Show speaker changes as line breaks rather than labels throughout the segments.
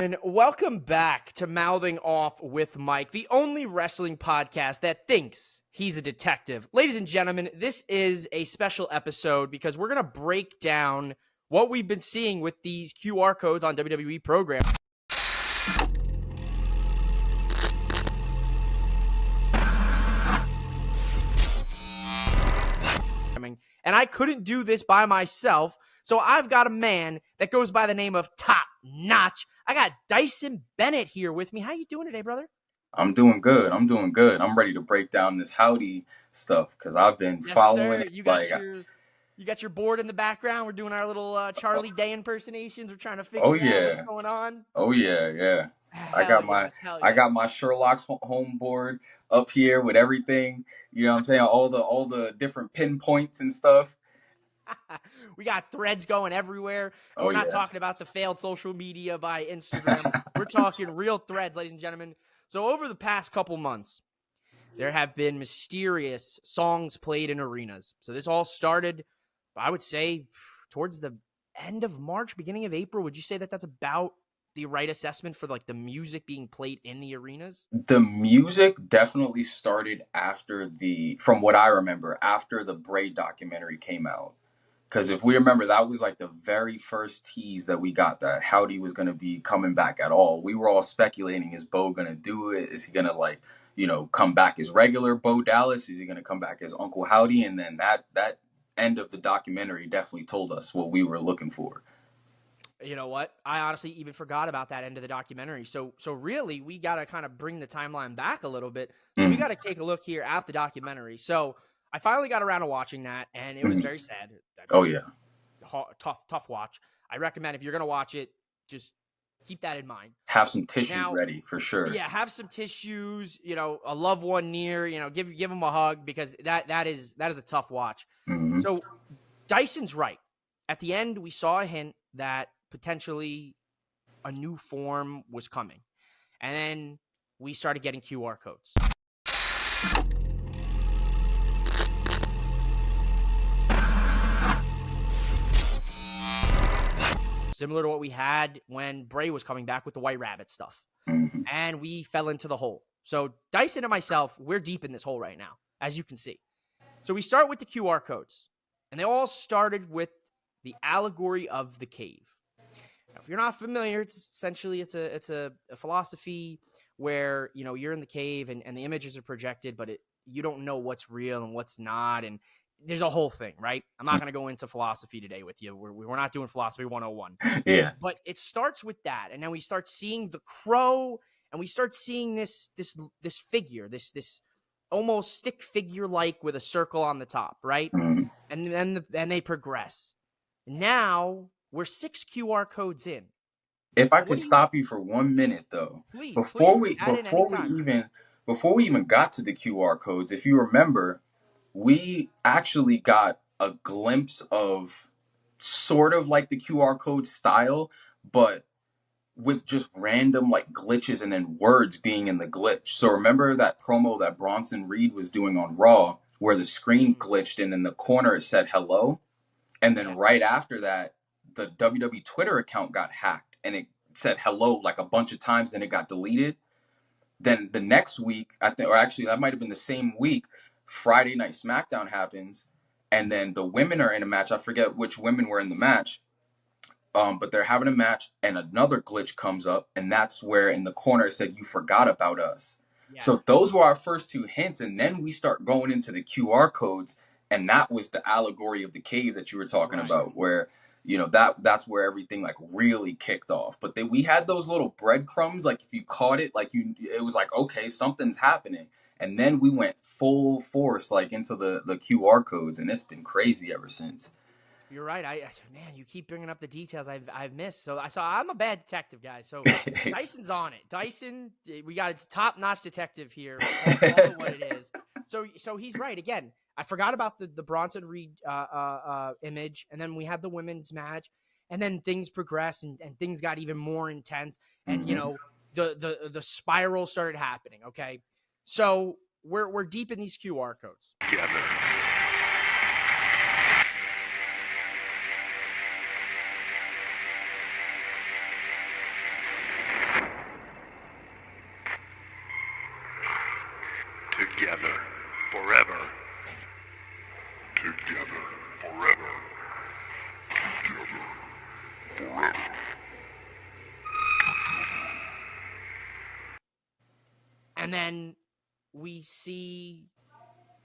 gentlemen, welcome back to Mouthing Off with Mike, the only wrestling podcast that thinks he's a detective. Ladies and gentlemen, this is a special episode because we're going to break down what we've been seeing with these QR codes on WWE programs. And I couldn't do this by myself, so I've got a man that goes by the name of Top Notch. I got Dyson Bennett here with me. How you doing today, brother?
I'm doing good. I'm ready to break down this Howdy stuff because I've been following it.
You got your board in the background. We're doing our little Charlie Day impersonations. We're trying to figure out what's going on.
Oh yeah. I got my Sherlock's home board up here with everything. You know what I'm saying? All the different pinpoints and stuff.
We got threads going everywhere. And we're not talking about the failed social media by Instagram. We're talking real threads, ladies and gentlemen. So over the past couple months, there have been mysterious songs played in arenas. So this all started, I would say, towards the end of March, beginning of April. Would you say that that's about the right assessment for like the music being played in the arenas?
The music definitely started from what I remember, after the Bray documentary came out. Because if we remember, that was like the very first tease that we got that Howdy was going to be coming back at all. We were all speculating, is Bo going to do it? Is he going to come back as regular Bo Dallas? Is he going to come back as Uncle Howdy? And then that end of the documentary definitely told us what we were looking for.
You know what? I honestly even forgot about that end of the documentary. So really, we got to kind of bring the timeline back a little bit. So we got to take a look here at the documentary. So I finally got around to watching that, and it was very sad. Tough watch. I recommend if you're going to watch it, just keep that in mind.
Have some tissues ready for sure.
Yeah, have some tissues, a loved one near, give them a hug because that is a tough watch.
Mm-hmm.
So Dyson's right. At the end, we saw a hint that potentially a new form was coming. And then we started getting QR codes. Similar to what we had when Bray was coming back with the White Rabbit stuff.
Mm-hmm.
And we fell into the hole. So Dyson and myself, we're deep in this hole right now, as you can see. So we start with the QR codes. And they all started with the allegory of the cave. Now, if you're not familiar, it's essentially it's a philosophy where, you're in the cave and the images are projected, but you don't know what's real and what's not. And there's a whole thing, right? I'm not going to go into philosophy today with you. We're not doing philosophy 101.
Yeah.
But it starts with that. And then we start seeing the crow and we start seeing this figure, this almost stick figure like with a circle on the top, right?
Mm-hmm.
And then they progress. Now we're 6 QR codes in.
If I could stop you for 1 minute though,
please,
before we even got to the QR codes, if you remember, we actually got a glimpse of sort of like the QR code style, but with just random like glitches and then words being in the glitch. So remember that promo that Bronson Reed was doing on Raw where the screen glitched and in the corner it said hello? And then right after that, the WWE Twitter account got hacked and it said hello like a bunch of times, then it got deleted. Then the next week, I think, or actually that might have been the same week, Friday Night SmackDown happens, and then the women are in a match. I forget which women were in the match, but they're having a match, and another glitch comes up, and that's where in the corner it said, "You forgot about us." Yeah. So those were our first 2 hints, and then we start going into the QR codes, and that was the allegory of the cave that you were talking about, where that's where everything like really kicked off. But we had those little breadcrumbs, like if you caught it, it was like, okay, something's happening. And then we went full force like into the QR codes, and it's been crazy ever since.
You're right. Man, you keep bringing up the details I've missed. So I'm a bad detective, guys. So Dyson's on it. Dyson, we got a top-notch detective here. All what it is. So he's right. Again, I forgot about the Bronson Reed image, and then we had the women's match, and then things progressed and things got even more intense, and the spiral started happening. Okay, so we're deep in these QR codes.
Together.
And then we see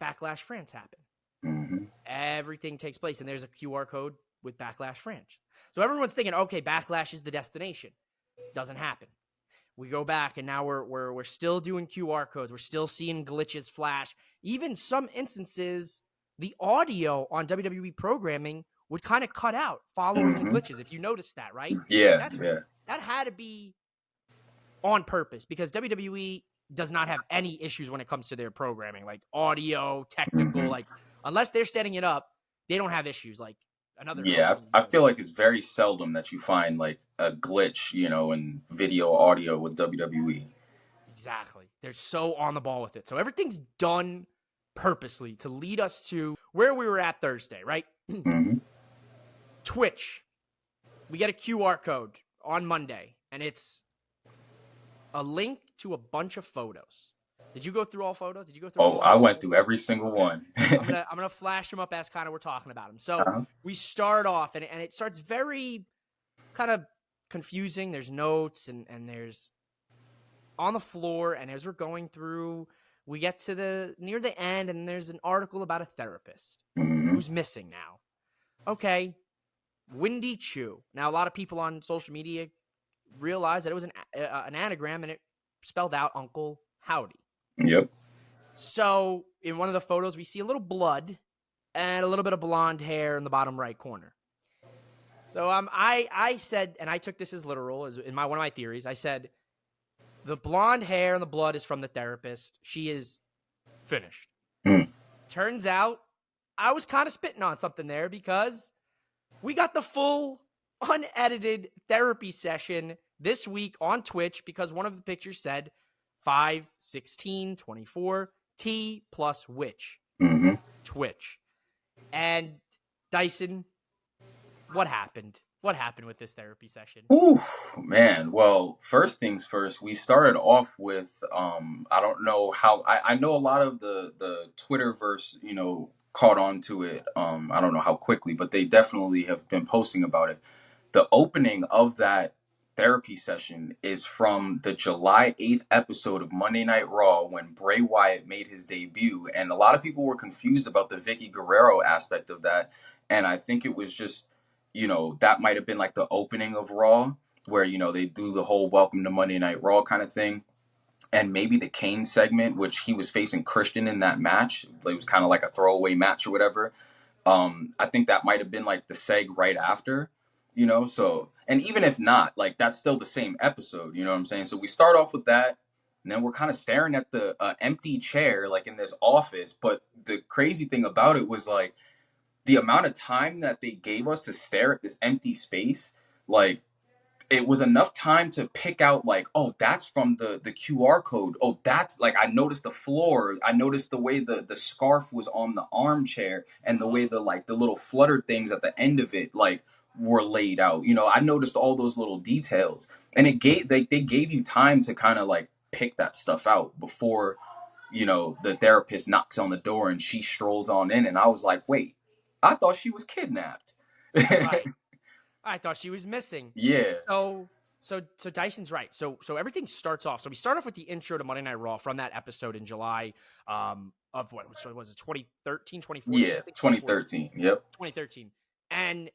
Backlash France happen.
Mm-hmm.
Everything takes place, and there's a QR code with Backlash France. So everyone's thinking, okay, Backlash is the destination. Doesn't happen. We go back, and now we're still doing QR codes. We're still seeing glitches flash. Even some instances, the audio on WWE programming would kind of cut out following the glitches. If you noticed that, right?
Yeah,
That had to be on purpose because WWE does not have any issues when it comes to their programming, like audio, technical, like unless they're setting it up, they don't have issues like another.
Yeah, I feel like it's very seldom that you find like a glitch, you know, in video audio with WWE.
Exactly. They're so on the ball with it. So everything's done purposely to lead us to where we were at Thursday, right? Twitch. We get a QR code on Monday, and it's a link to a bunch of photos. Did you go through all photos? Did you go through all?
I went through every single one.
I'm gonna flash them up as kind of we're talking about them. So we start off, and it starts very kind of confusing. There's notes, and there's on the floor, and as we're going through, we get to near the end, and there's an article about a therapist who's missing now. Okay, Windy Chew. Now, a lot of people on social media realized that it was an anagram, and it spelled out Uncle Howdy.
Yep.
So in one of the photos, we see a little blood and a little bit of blonde hair in the bottom right corner. So I said, and I took this as literal, as in one of my theories. I said, the blonde hair and the blood is from the therapist. She is finished. Turns out, I was kind of spitting on something there because we got the full unedited therapy session this week on Twitch because one of the pictures said 5/16/24 T plus witch. Twitch. And Dyson, what happened? What happened with this therapy session?
Ooh, man. Well, first things first, we started off with I don't know how I know a lot of the Twitterverse, you know, caught on to it. I don't know how quickly, but they definitely have been posting about it. The opening of that therapy session is from the July 8th episode of Monday Night Raw when Bray Wyatt made his debut. And a lot of people were confused about the Vicky Guerrero aspect of that. And I think it was just, you know, that might have been like the opening of Raw where, you know, they do the whole welcome to Monday Night Raw kind of thing. And maybe the Kane segment, which he was facing Christian in that match. It was kind of like a throwaway match or whatever. I think that might have been like the seg right after. You know, so, and even if not, like, that's still the same episode, you know what I'm saying? So we start off with that, and then we're kind of staring at the empty chair, like, in this office, but the crazy thing about it was, like, the amount of time that they gave us to stare at this empty space, like, it was enough time to pick out, like, oh, that's from the QR code. Oh, that's, like, I noticed the floor. I noticed the way the scarf was on the armchair, and the way the little fluttered things at the end of it, like, were laid out. You know, I noticed all those little details, and they gave you time to kind of like pick that stuff out before, you know, the therapist knocks on the door and she strolls on in, and I was like, wait, I thought she was kidnapped.
Right. I thought she was missing.
Yeah.
So Dyson's right. So everything starts off. So we start off with the intro to Monday Night Raw from that episode in July of what? So was it 2013, 2014?
Yeah, 2013. Yep.
2013. And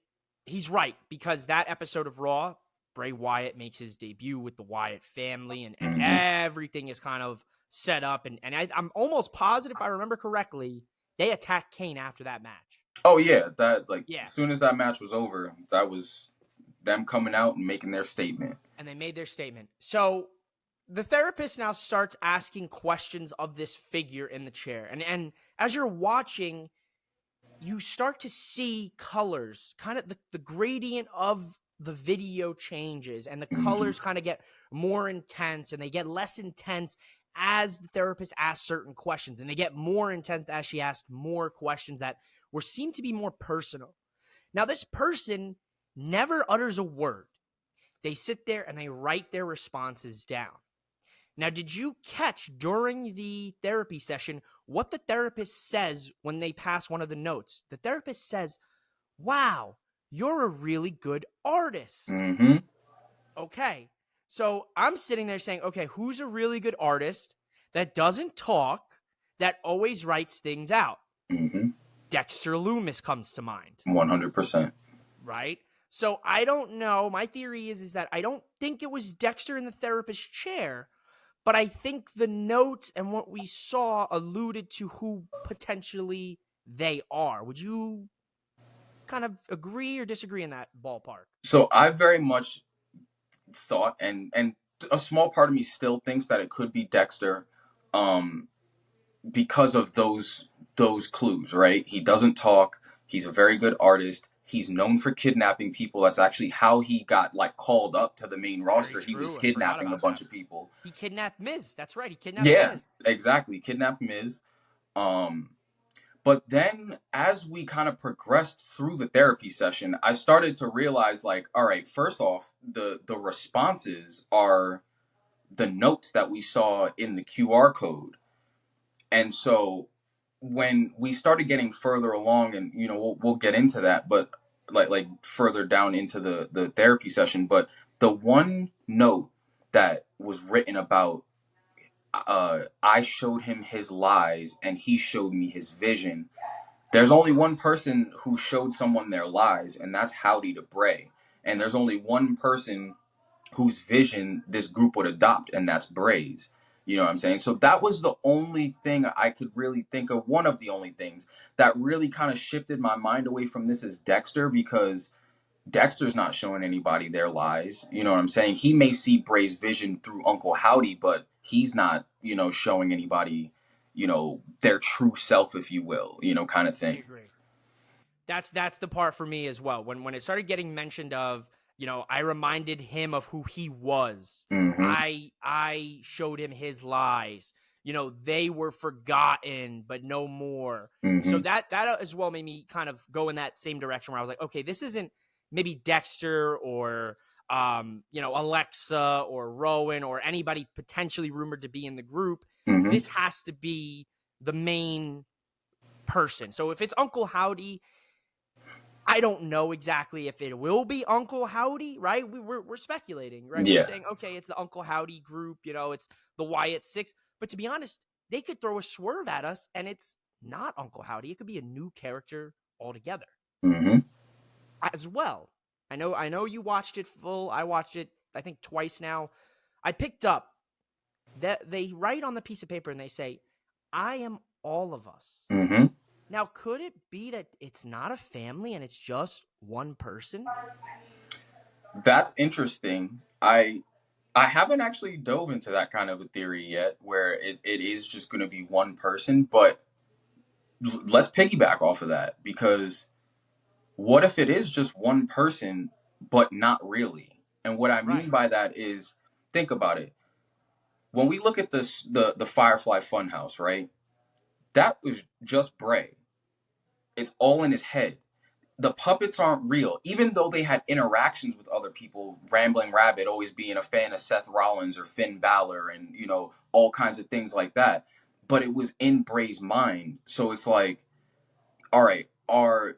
he's right, because that episode of Raw, Bray Wyatt makes his debut with the Wyatt family, and everything is kind of set up. And I'm almost positive, if I remember correctly, they attacked Kane after that match.
Oh, yeah. As soon as that match was over, that was them coming out and making their statement.
And they made their statement. So the therapist now starts asking questions of this figure in the chair. And as you're watching, you start to see colors, kind of the gradient of the video changes, and the colors kind of get more intense, and they get less intense as the therapist asks certain questions, and they get more intense as she asks more questions that seem to be more personal. Now, this person never utters a word. They sit there and they write their responses down. Now, did you catch during the therapy session what the therapist says when they pass one of the notes? The therapist says, wow, you're a really good artist.
Mm-hmm.
Okay. So I'm sitting there saying, okay, who's a really good artist that doesn't talk, that always writes things out?
Mm-hmm.
Dexter Loomis comes to mind,
100%.
right? So I don't know. My theory is that I don't think it was Dexter in the therapist chair, but I think the notes and what we saw alluded to who potentially they are. Would you kind of agree or disagree in that ballpark?
So I very much thought, and a small part of me still thinks that it could be Dexter, um, because of those clues, right? He doesn't talk. He's a very good artist. He's known for kidnapping people. That's actually how he got like called up to the main
Very
roster. He was
true. I forgot
kidnapping a
about
bunch
that.
of people.
He kidnapped Miz. That's right. He kidnapped
Yeah,
Miz.
exactly. Kidnapped Miz. Um, but then as we kind of progressed through the therapy session, I started to realize like, all right, first off, the responses are the notes that we saw in the QR code. And so when we started getting further along, and we'll get into that, but like further down into the therapy session, but the one note that was written about, I showed him his lies and he showed me his vision. There's only one person who showed someone their lies, and that's Howdy to Bray. And there's only one person whose vision this group would adopt, and that's Bray's. You know what I'm saying? So that was the only thing I could really think of. One of the only things that really kind of shifted my mind away from this is Dexter, because Dexter's not showing anybody their lies. You know what I'm saying? He may see Bray's vision through Uncle Howdy, but he's not, showing anybody, their true self, if you will, kind of
I
thing.
agree. That's the part for me as well. When it started getting mentioned of, I reminded him of who he was.
Mm-hmm.
I showed him his lies. They were forgotten, but no more. So
Mm-hmm.
that as well made me kind of go in that same direction where I was like, okay, this isn't maybe Dexter or Alexa or Rowan or anybody potentially rumored to be in the group.
Mm-hmm.
This has to be the main person. So if it's Uncle Howdy, I don't know exactly if it will be Uncle Howdy, right? We're speculating, right? We're
Yeah.
saying, okay, it's the Uncle Howdy group, it's the Wyatt Six. But to be honest, they could throw a swerve at us and it's not Uncle Howdy. It could be a new character altogether
Mm-hmm.
as well. I know you watched it full. I watched it, I think, twice now. I picked up that they write on the piece of paper and they say, I am all of us.
Mm-hmm.
Now, could it be that it's not a family and it's just one person?
That's interesting. I haven't actually dove into that kind of a theory yet, where it is just going to be one person. But let's piggyback off of that, because what if it is just one person, but not really? And what I mean
Right.
by that is, think about it. When we look at this, the Firefly Funhouse, right? That was just Bray. It's all in his head. The puppets aren't real, even though they had interactions with other people. Rambling Rabbit always being a fan of Seth Rollins or Finn Balor, and all kinds of things like that. But it was in Bray's mind, so it's like, all right, are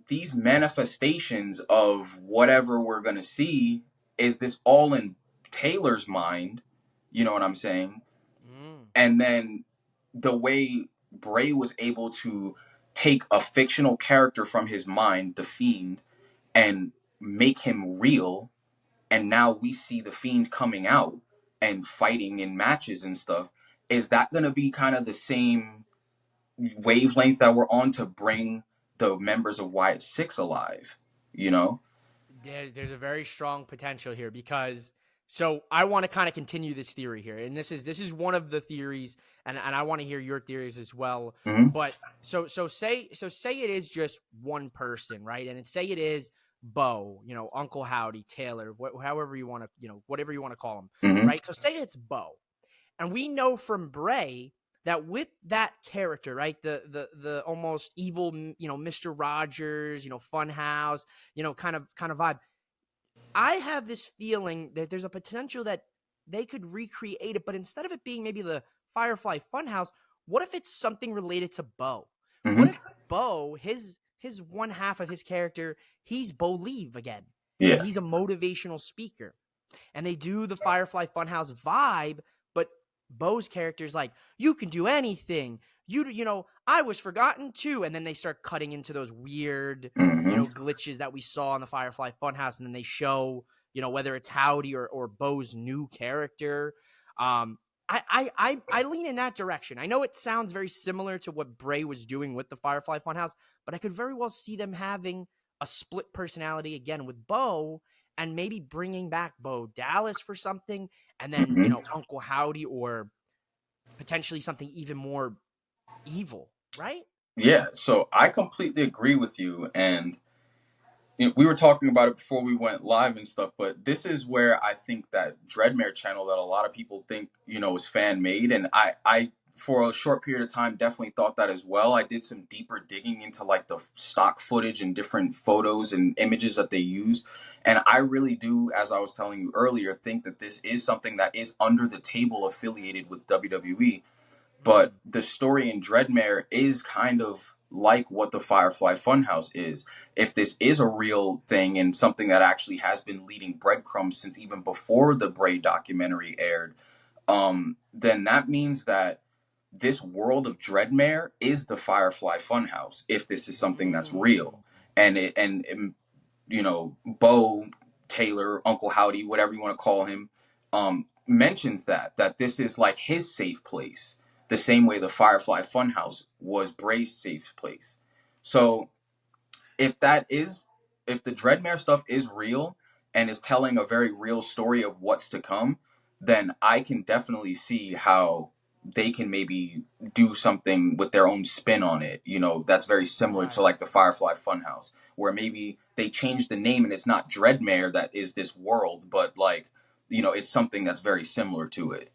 these manifestations of whatever we're gonna see? Is this all in Taylor's mind? You know what I'm saying?
Mm.
And then the way Bray was able to take a fictional character from his mind, the Fiend, and make him real, and now we see the Fiend coming out and fighting in matches and stuff. Is that going to be kind of the same wavelength that we're on to bring the members of Wyatt Six alive? You know?
There's a very strong potential here because so I want to kind of continue this theory here, and this is one of the theories, and I want to hear your theories as well.
Mm-hmm.
But so say it is just one person, right? And say it is Bo, Uncle Howdy, Taylor, however you want to, whatever you want to call him,
Mm-hmm.
right? So say it's Bo, and we know from Bray that with that character, right, the almost evil, Mr. Rogers, Funhouse, kind of vibe. I have this feeling that there's a potential that they could recreate it, but instead of it being maybe the Firefly Funhouse, what if it's something related to Bo? What
Mm-hmm.
if Bo, his his one half of his character, he's Bo Leave again.
Yeah.
And he's a motivational speaker. And they do the Firefly Funhouse vibe, but Bo's character's like, you can do anything. You know, I was forgotten too. And then they start cutting into those weird,
Mm-hmm.
you know, glitches that we saw in the Firefly Funhouse. And then they show, you know, whether it's Howdy or Bo's new character. I lean in that direction. I know it sounds very similar to what Bray was doing with the Firefly Funhouse, but I could very well see them having a split personality again with Bo, and maybe bringing back Bo Dallas for something, and then
Mm-hmm.
you know, Uncle Howdy, or potentially something even more evil, right?
Yeah, so I completely agree with you. And you know, we were talking about it before we went live and stuff, but this is where I think that DREADMARE channel that a lot of people think, you know, is fan made. And I, for a short period of time, definitely thought that as well. I did some deeper digging into like the stock footage and different photos and images that they use. And I really do, as I was telling you earlier, think that this is something that is under the table affiliated with WWE. But the story in DREADMARE is kind of like what the Firefly Funhouse is. If this is a real thing and something that actually has been leading breadcrumbs since even before the Bray documentary aired, then that means that this world of DREADMARE is the Firefly Funhouse. If this is something that's real, and you know, Bo Taylor, Uncle Howdy, whatever you want to call him, mentions that this is like his safe place, the same way the Firefly Funhouse was Bray's safe place. So if if the DREADMARE stuff is real and is telling a very real story of what's to come, then I can definitely see how they can maybe do something with their own spin on it. You know, that's very similar to like the Firefly Funhouse, where maybe they change the name and it's not DREADMARE that is this world, but like, you know, it's something that's very similar to it.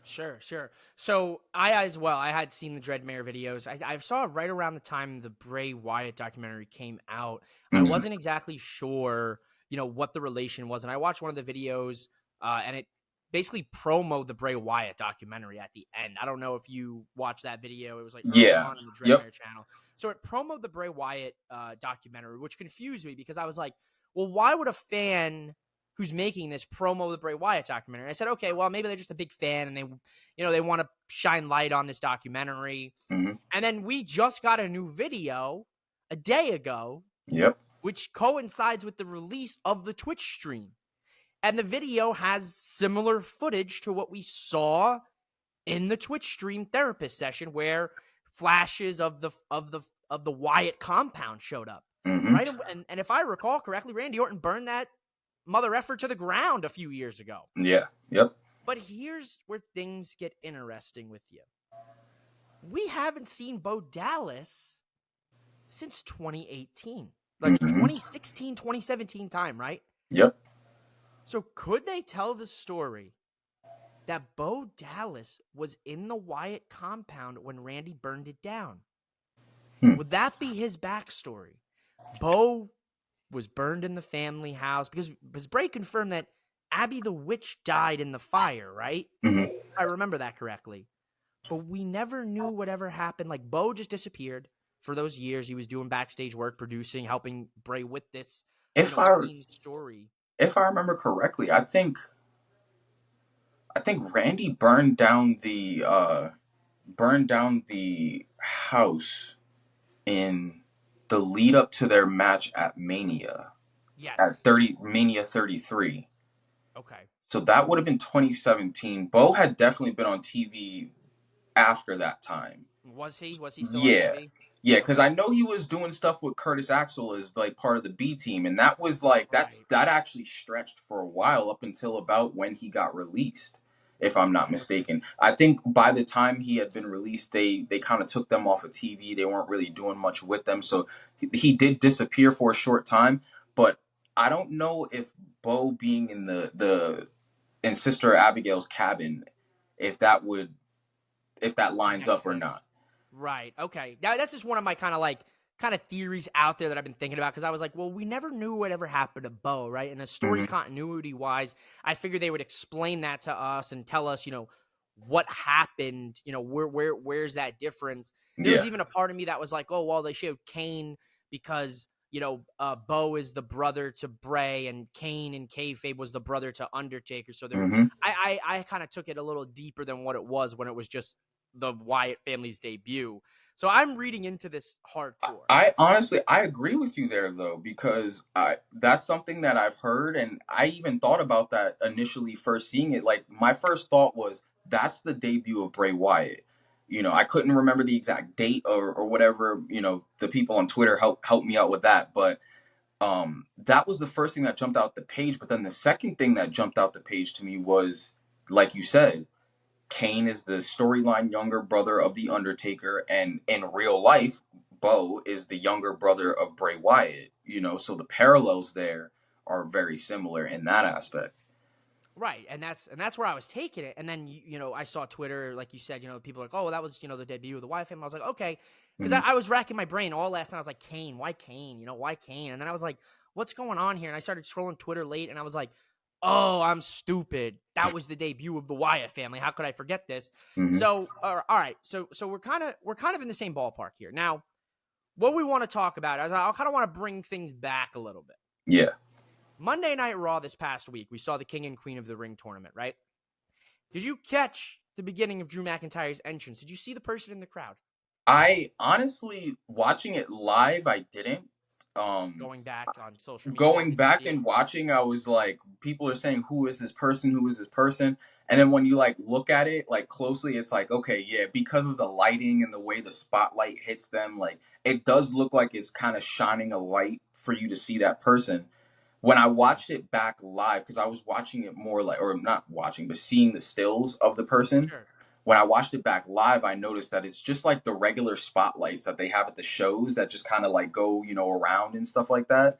Sure, sure. So I as well, I had seen the DREADMARE videos. I saw right around the time the Bray Wyatt documentary came out. I
Mm-hmm.
wasn't exactly sure, you know, what the relation was. And I watched one of the videos and it basically promoted the Bray Wyatt documentary at the end. I don't know if you watched that video. It was like early
Yeah.
on in the
Yep.
DREADMARE channel. So it promoted the Bray Wyatt documentary, which confused me because I was like, well, why would a fan who's making this promo the Bray Wyatt documentary? I said, okay, well, maybe they're just a big fan and they, you know, they want to shine light on this documentary.
Mm-hmm.
And then we just got a new video a day ago,
Yep.
which coincides with the release of the Twitch stream. And the video has similar footage to what we saw in the Twitch stream therapist session, where flashes of the Wyatt compound showed up.
Mm-hmm.
Right? And if I recall correctly, Randy Orton burned that mother effer to the ground a few years ago.
Yeah. Yep.
But here's where things get interesting with you. We haven't seen Bo Dallas since 2018. Like 2016, 2017 time, right?
Yep.
So could they tell the story that Bo Dallas was in the Wyatt compound when Randy burned it down? Would that be his backstory? Bo was burned in the family house because Bray confirmed that Abby the Witch died in the fire, right?
Mm-hmm.
I remember that correctly. But we never knew whatever happened. Like, Bo just disappeared for those years. He was doing backstage work, producing, helping Bray with this story.
If I remember correctly, I think Randy burned down the house in the lead up to their match at Mania.
Yes.
At Mania 33.
Okay.
So that would have been 2017. Bo had definitely been on TV after that time.
Was he? Was he still on TV?
Yeah, because I know he was doing stuff with Curtis Axel as like part of the B team, and that was like that actually stretched for a while up until about when he got released, if I'm not mistaken. I think by the time he had been released, they kind of took them off of TV. They weren't really doing much with them, so he did disappear for a short time. But I don't know if Bo being in Sister Abigail's cabin, if that lines up or not.
Right. Okay. Now that's just one of my kind of theories out there that I've been thinking about, because I was like, well, we never knew whatever happened to Bo, right? And the story continuity wise, I figured they would explain that to us and tell us, you know, what happened, you know, where's that difference. There was even a part of me that was like, oh, well, they showed Kane because Bo is the brother to Bray, and Kane in kayfabe was the brother to Undertaker. So there,
Mm-hmm.
I kind of took it a little deeper than what it was when it was just the Wyatt family's debut. So I'm reading into this hardcore.
I honestly, I agree with you there though, because that's something that I've heard, and I even thought about that initially first seeing it. Like my first thought was that's the debut of Bray Wyatt. I couldn't remember the exact date or whatever. The people on Twitter helped me out with that, but that was the first thing that jumped out the page. But then the second thing that jumped out the page to me was, like you said, Kane is the storyline younger brother of The Undertaker, and in real life, Bo is the younger brother of Bray Wyatt, so the parallels there are very similar in that aspect.
Right, and that's where I was taking it. And then I saw Twitter, like you said, people are like, oh, that was the debut of the Wyatt family. I was like, okay, because
Mm-hmm.
I was racking my brain all last night. I was like, Kane, why Kane? Why Kane? And then I was like, what's going on here? And I started scrolling Twitter late, and I was like, oh, I'm stupid. That was the debut of the Wyatt family. How could I forget this?
Mm-hmm.
So, all right, so we're kind of in the same ballpark here. Now, what we want to talk about is I kind of want to bring things back a little bit.
Yeah.
Monday Night Raw this past week, we saw the King and Queen of the Ring tournament, right? Did you catch the beginning of Drew McIntyre's entrance? Did you see the person in the crowd?
I honestly, watching it live, I didn't.
Going back on social media,
Going
did you
back
see it?
and watching, I was like, people are saying, who is this person? Who is this person? And then when you like look at it like closely, it's like, okay, yeah, because of the lighting and the way the spotlight hits them, like it does look like it's kind of shining a light for you to see that person. When I watched it back live, because I was watching it more like, or not watching, but seeing the stills of the person.
Sure.
When I watched it back live, I noticed that it's just like the regular spotlights that they have at the shows that just kind of like go, around and stuff like that.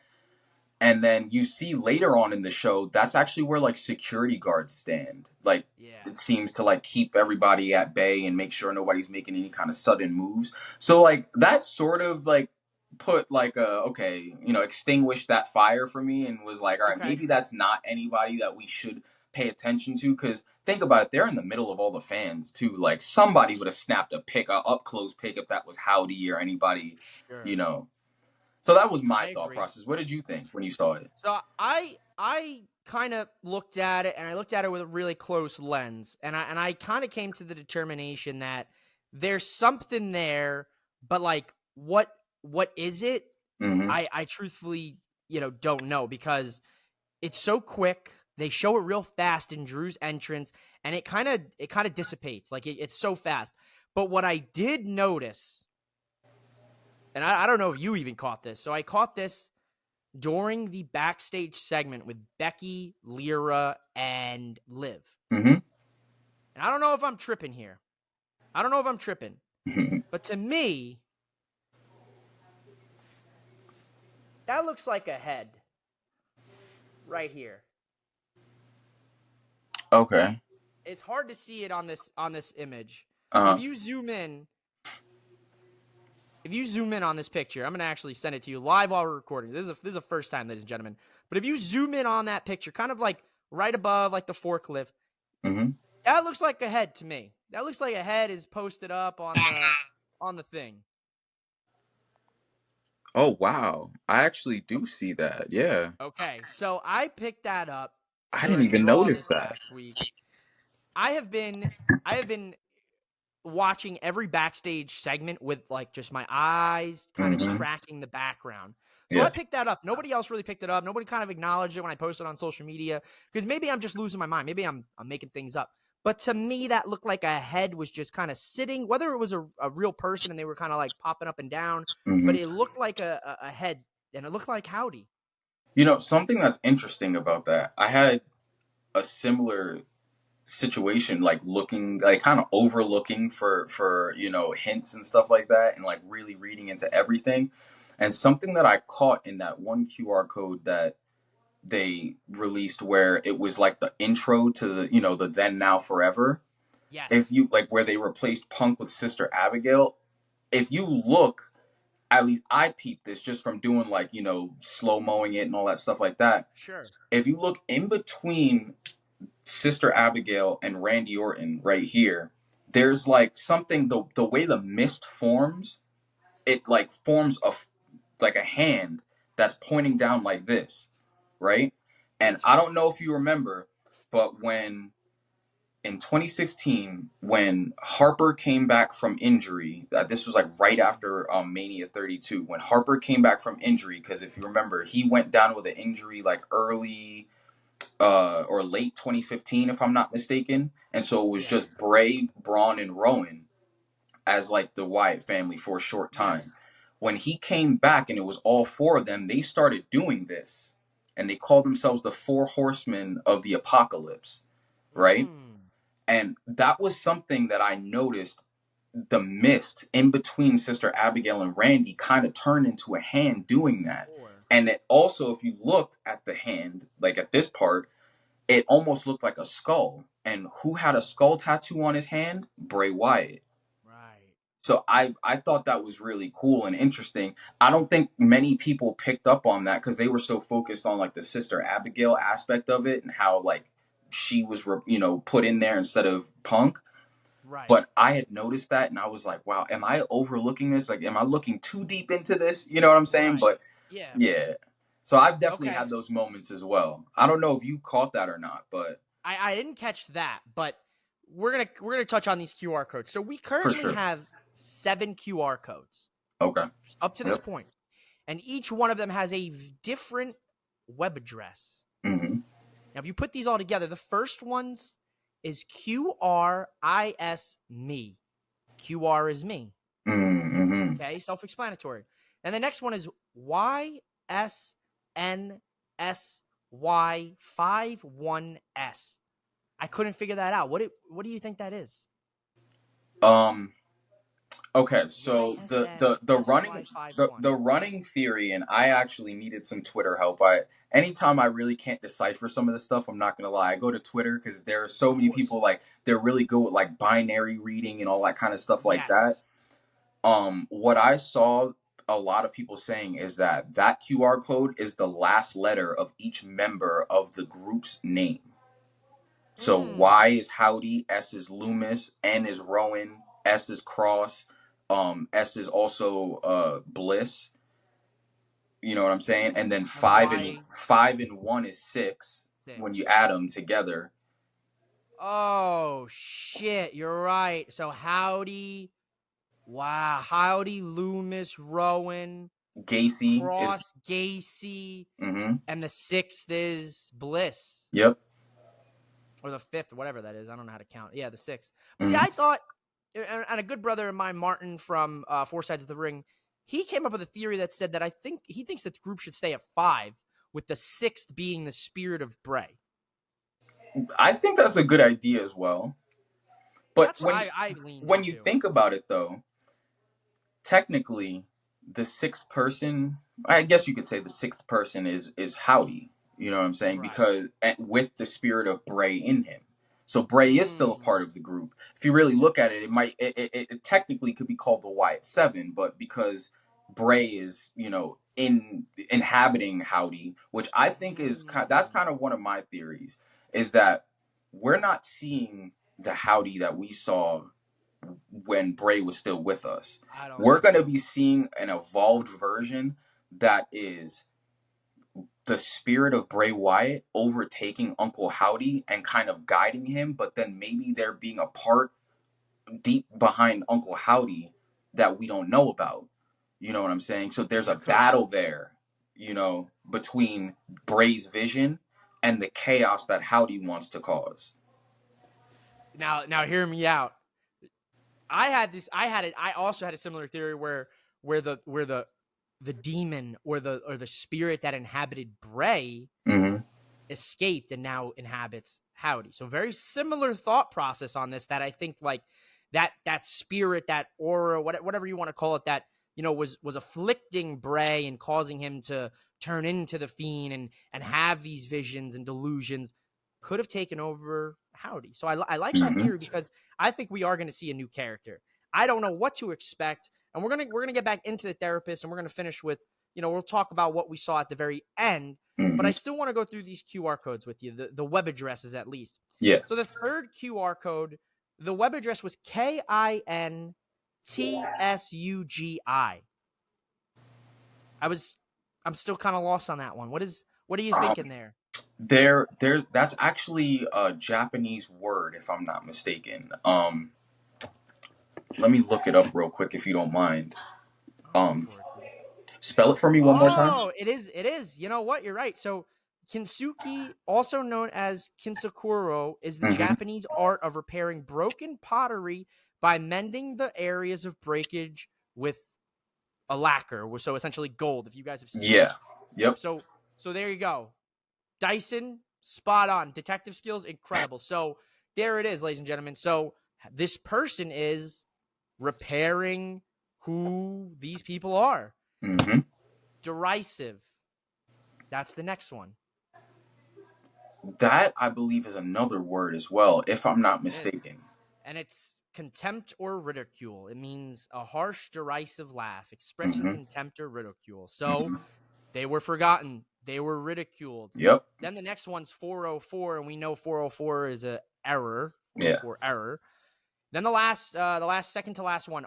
And then you see later on in the show, that's actually where like security guards stand. Like
Yeah.
it seems to like keep everybody at bay and make sure nobody's making any kind of sudden moves. So like that sort of like put like extinguished that fire for me and was like, all right,
Okay.
maybe that's not anybody that we should pay attention to, because think about it, they're in the middle of all the fans too. Like somebody would have snapped a up close pic if that was Howdy or anybody,
Sure.
you know. So that was my
I
thought
agree.
process. What did you think when you saw it?
So I kind of looked at it, and I looked at it with a really close lens, and I kind of came to the determination that there's something there, but like what is it?
Mm-hmm.
I truthfully don't know, because it's so quick. They show it real fast in Drew's entrance, and it kind of dissipates. Like it's so fast. But what I did notice, and I don't know if you even caught this. So I caught this during the backstage segment with Becky, Lyra, and Liv.
Mm-hmm.
And I don't know if I'm tripping here. But to me, that looks like a head right here.
Okay.
It's hard to see it on this image.
Uh-huh.
If you zoom in on this picture, I'm going to actually send it to you live while we're recording. This is a first time, ladies and gentlemen. But if you zoom in on that picture, kind of like right above like the forklift,
Mm-hmm.
that looks like a head to me. That looks like a head is posted up on the thing.
Oh wow, I actually do see that. Yeah.
Okay, so I picked that up.
I didn't
during
even
Raw
notice
this
that.
past week. I have been watching every backstage segment with like just my eyes kind of
Mm-hmm.
tracking the background. So
Yeah.
I picked that up. Nobody else really picked it up. Nobody kind of acknowledged it when I posted on social media, because maybe I'm just losing my mind. Maybe I'm making things up. But to me, that looked like a head was just kind of sitting, whether it was a real person and they were kind of like popping up and down,
Mm-hmm.
but it looked like a head, and it looked like Howdy.
Something that's interesting about that, I had a similar situation, like looking, like kind of overlooking for hints and stuff like that, and like really reading into everything. And something that I caught in that one QR code that they released, where it was like the intro to the Then Now Forever.
Yes.
If you like, where they replaced Punk with Sister Abigail, if you look, at least I peeped this just from doing like slow mowing it and all that stuff like that.
Sure.
If you look in between Sister Abigail and Randy Orton right here, there's like something, the way the mist forms, it like forms like a hand that's pointing down like this, right? And
That's
I don't know if you remember, but when in 2016, when Harper came back from injury, this was like right after Mania 32, when Harper came back from injury, because if you remember, he went down with an injury like early or late 2015, if I'm not mistaken. And so it was
yes,
just Bray, Braun, and Rowan as like the Wyatt family for a short time.
yes.
When he came back and it was all four of them, they started doing this. And they called themselves the Four Horsemen of the Apocalypse, right?
Mm.
And that was something that I noticed. The mist in between Sister Abigail and Randy kind of turned into a hand doing that.
Four.
And it also, if you look at the hand, like at this part, it almost looked like a skull. And who had a skull tattoo on his hand? Bray Wyatt.
Right.
So I thought that was really cool and interesting. I don't think many people picked up on that because they were so focused on like the Sister Abigail aspect of it and how like she was put in there instead of Punk.
Right.
But I had noticed that and I was like, wow, am I overlooking this? Like, am I looking too deep into this? You know what I'm saying?
Right.
But
Yeah.
yeah. So I've definitely
Okay.
had those moments as well. I don't know if you caught that or not, but
I didn't catch that, but we're gonna touch on these QR codes. So we
for
currently
sure.
have 7 QR codes
Okay.
up to this
Yep.
point, and each one of them has a different web address.
Mm-hmm.
Now, if you put these all together, the first ones is QRIS me. QR is me.
Mm-hmm.
Okay, self-explanatory. And the next one is YSNSY51S. I couldn't figure that out. What do you think that is?
Okay, so the running the
YSNSY51.
running theory, and I actually needed some Twitter help. Anytime I really can't decipher some of this stuff, I'm not gonna lie, I go to Twitter because there are so
Of
many
course.
people like they're really good with like binary reading and all that kind of stuff like that.
Yes.
What I saw a lot of people saying is that QR code is the last letter of each member of the group's name. So
Hmm.
Y is Howdy, S is Loomis, N is Rowan, S is Cross, S is also Bliss. You know what I'm saying? And then
And
five and one is six when you
Y6.
add them together.
Oh shit, you're right. So Howdy, wow, Howdy, Loomis, Rowan,
Gacy is
Cross, Gacy,
mm-hmm.
and the 6th is Bliss.
Yep.
Or the 5th, whatever that is. I don't know how to count. Yeah, the 6th. But see,
Mm-hmm.
I thought, and a good brother of mine, Martin from Four Sides of the Ring, he came up with a theory that said that he thinks that the group should stay at 5, with the 6th being the spirit of Bray.
I think that's a good idea as well. But
That's what I leaned
when you
into.
think about it though, technically the sixth person, I guess you could say the sixth person is Howdy. You know what I'm saying?
Right.
Because with the spirit of Bray in him. So Bray is still a part of the group. If you really
It's
look
just
at it, it technically could be called the Wyatt Seven, but because Bray is, inhabiting Howdy, which I think that's kind of one of my theories, is that we're not seeing the Howdy that we saw when Bray was still with us.
I don't
We're
think
going to
so.
be seeing an evolved version that is the spirit of Bray Wyatt overtaking Uncle Howdy and kind of guiding him, but then maybe there being a part deep behind Uncle Howdy that we don't know about. You know what I'm saying? So there's a
There could be.
battle there, between Bray's vision and the chaos that Howdy wants to cause.
Now hear me out. I also had a similar theory where the demon or the spirit that inhabited Bray
Mm-hmm.
escaped and now inhabits Howdy. So very similar thought process on this, that I think like that spirit, that aura, whatever you want to call it, that was afflicting Bray and causing him to turn into the Fiend and have these visions and delusions, could have taken over Howdy. So I like that
Mm-hmm.
theory because I think we are going to see a new character. I don't know what to expect, and we're gonna get back into the therapist, and we're gonna finish with we'll talk about what we saw at the very end. But
Mm-hmm.
I still want to go through these QR codes with you, the web addresses at least.
Yeah.
So the third QR code, the web address was KINTSUGI. I'm still kind of lost on that one. What are you thinking there?
That's actually a Japanese word, if I'm not mistaken. Let me look it up real quick if you don't mind.
I'll go
Um,
for it, dude.
Spell it for me one more time.
Oh, it is. It is. You know what? You're right. So, kintsugi, also known as kinsakuro, is the
Mm-hmm.
Japanese art of repairing broken pottery by mending the areas of breakage with a lacquer. So essentially gold. If you guys have seen it.
Yeah. Yep.
So there you go. Dyson, spot on. Detective skills, incredible. So there it is, ladies and gentlemen. So this person is repairing who these people are.
Mm-hmm.
Derisive. That's the next one.
That I believe is another word as well, if I'm not
It is.
mistaken.
And it's contempt or ridicule. It means a harsh, derisive laugh, expressing
Mm-hmm.
contempt or ridicule. So
Mm-hmm.
they were forgotten. They were ridiculed.
Yep.
Then the next one's 404, and we know 404 is a error.
Yeah.
404 error. Then the last second to last one,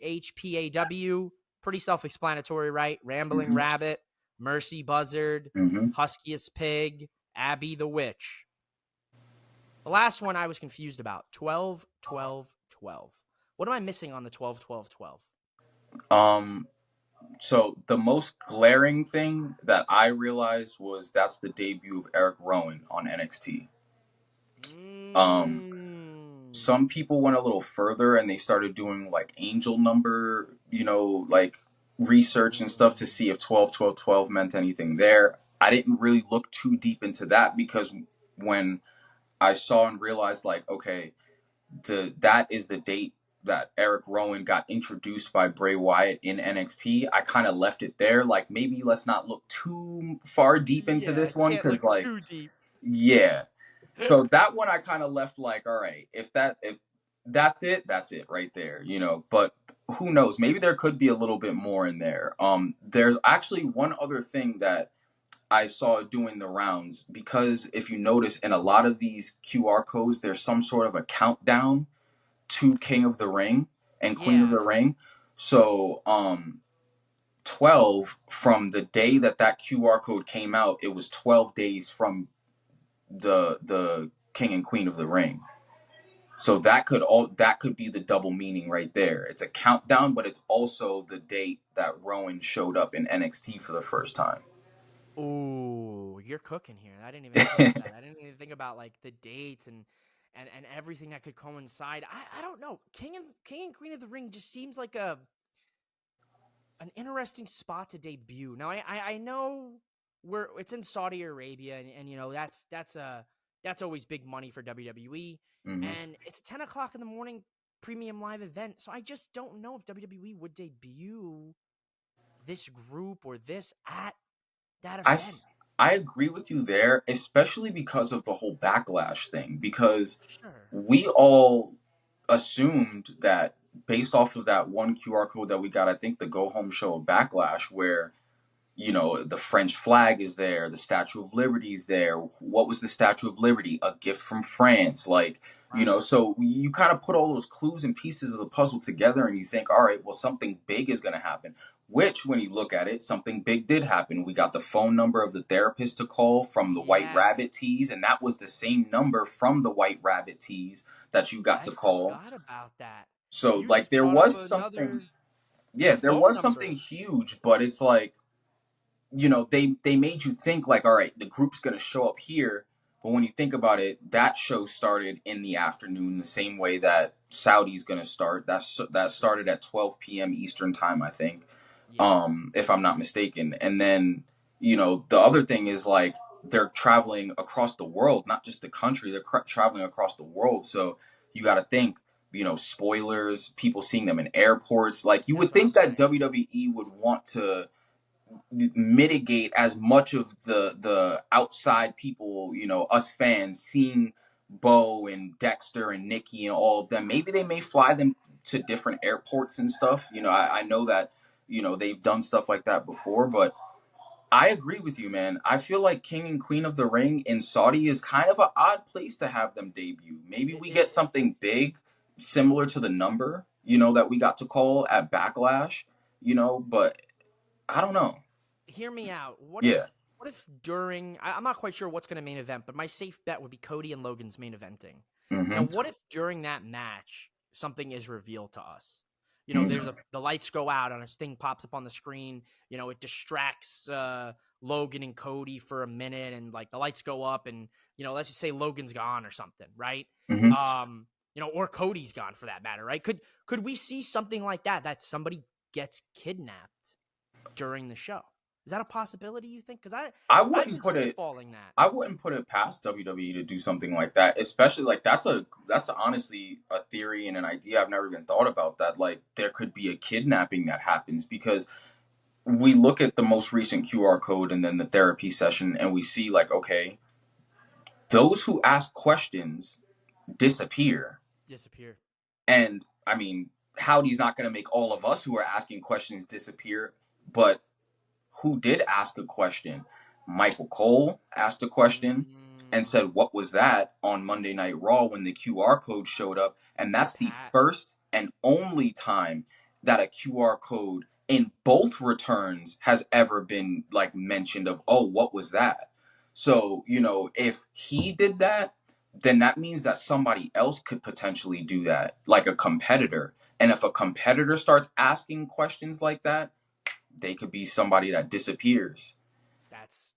RRMBHPAW. Pretty self-explanatory, right? Rambling
Mm-hmm.
Rabbit, Mercy Buzzard,
Mm-hmm.
Huskiest Pig, Abby the Witch. The last one I was confused about, 12, 12, 12. What am I missing on the 12, 12, 12?
So the most glaring thing that I realized was that's the debut of Eric Rowan on NXT. Some people went a little further and they started doing like angel number, like research and stuff to see if 12, 12, 12 meant anything there. I didn't really look too deep into that because when I saw and realized like, okay, that is the date that Eric Rowan got introduced by Bray Wyatt in NXT, I kind of left it there. Like maybe let's not look too far deep into
Yeah,
this one
can't look
because like,
too deep.
yeah. So that one I kind of left like, all right, if that's it right there, But who knows? Maybe there could be a little bit more in there. There's actually one other thing that I saw doing the rounds because if you notice in a lot of these QR codes, there's some sort of a countdown to King of the Ring and Queen of
Yeah.
the Ring. So 12 from the day that QR code came out, it was 12 days from the King and Queen of the Ring. So that could be the double meaning right there. It's a countdown, but it's also the date that Rowan showed up in NXT for the first time.
Ooh, you're cooking here. I didn't even think of that. I didn't even think about like the dates and everything that could coincide. I don't know. King and Queen of the Ring just seems like an interesting spot to debut. Now I know it's in Saudi Arabia and you know that's always big money for WWE.
Mm-hmm.
And it's a 10 o'clock in the morning premium live event. So I just don't know if WWE would debut this group or this at that event.
I agree with you there, especially because of the whole backlash thing. Because
Sure.
we all assumed that based off of that one QR code that we got, I think the Go Home show of Backlash, where the French flag is there, the Statue of Liberty is there. What was the Statue of Liberty? A gift from France. Like, so you kind of put all those clues and pieces of the puzzle together and you think, all right, well, something big is going to happen. Which, when you look at it, something big did happen. We got the phone number of the therapist to call from the White
Yes.
Rabbit tees, and that was the same number from the White Rabbit tees that you got to call.
I forgot about that.
So,
You
like,
just
there
brought up
was something.
another
Yeah,
the
there
phone
was something
number.
huge, but it's like, they made you think like, all right, the group's going to show up here. But when you think about it, that show started in the afternoon, the same way that Saudi's going to start. That started at 12 p.m. Eastern time, I think,
Yeah.
if I'm not mistaken. And then, the other thing is like they're traveling across the world, not just the country. They're traveling across the world. So you got to think, spoilers, people seeing them in airports. Like you
That's
would
what I'm
think that
saying.
WWE would want to mitigate as much of the outside people, us fans seeing Bo and Dexter and Nikki and all of them. Maybe they may fly them to different airports and stuff. I know that they've done stuff like that before, but I agree with you, man. I feel like King and Queen of the Ring in Saudi is kind of an odd place to have them debut. Maybe we get something big similar to the number, that we got to call at Backlash, but I don't know.
Hear me out.
Yeah.
What if during? I'm not quite sure what's going to main event, but my safe bet would be Cody and Logan's main eventing. Now,
Mm-hmm.
what if during that match something is revealed to us?
Mm-hmm.
The lights go out and a thing pops up on the screen. It distracts Logan and Cody for a minute, and like the lights go up, and let's just say Logan's gone or something, right?
Mm-hmm.
Or Cody's gone for that matter, right? Could we see something like that? That somebody gets kidnapped during the show. Is that a possibility, you think? Because I've been spitballing that.
I wouldn't put it past WWE to do something like that, especially like that's honestly a theory and an idea I've never even thought about, that like there could be a kidnapping that happens, because we look at the most recent QR code and then the therapy session and we see like, okay, those who ask questions disappear.
Disappear.
And I mean, Howdy's not going to make all of us who are asking questions disappear, but who did ask a question? Michael Cole asked a question and said, "What was that?" on Monday Night Raw when the QR code showed up. And that's the first and only time that a QR code in both returns has ever been like mentioned of, oh, what was that? So, if he did that, then that means that somebody else could potentially do that, like a competitor. And if a competitor starts asking questions like that, they could be somebody that disappears.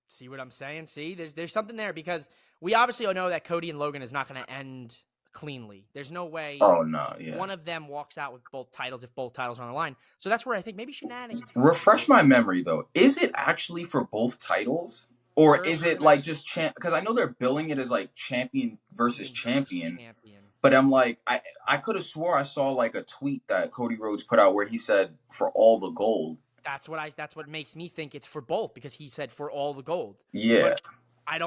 See what I'm saying? See, there's something there, because we obviously know that Cody and Logan is not going to end cleanly. There's no way one of them walks out with both titles if both titles are on the line. So that's where I think maybe shenanigans.
Refresh my memory though. Is it actually for both titles? Or is it like just champ? Because I know they're billing it as like champion versus champion. But I'm like, I could have swore I saw like a tweet that Cody Rhodes put out where he said for all the gold.
That's what makes me think it's for both, because he said for all the gold.
Yeah.
But I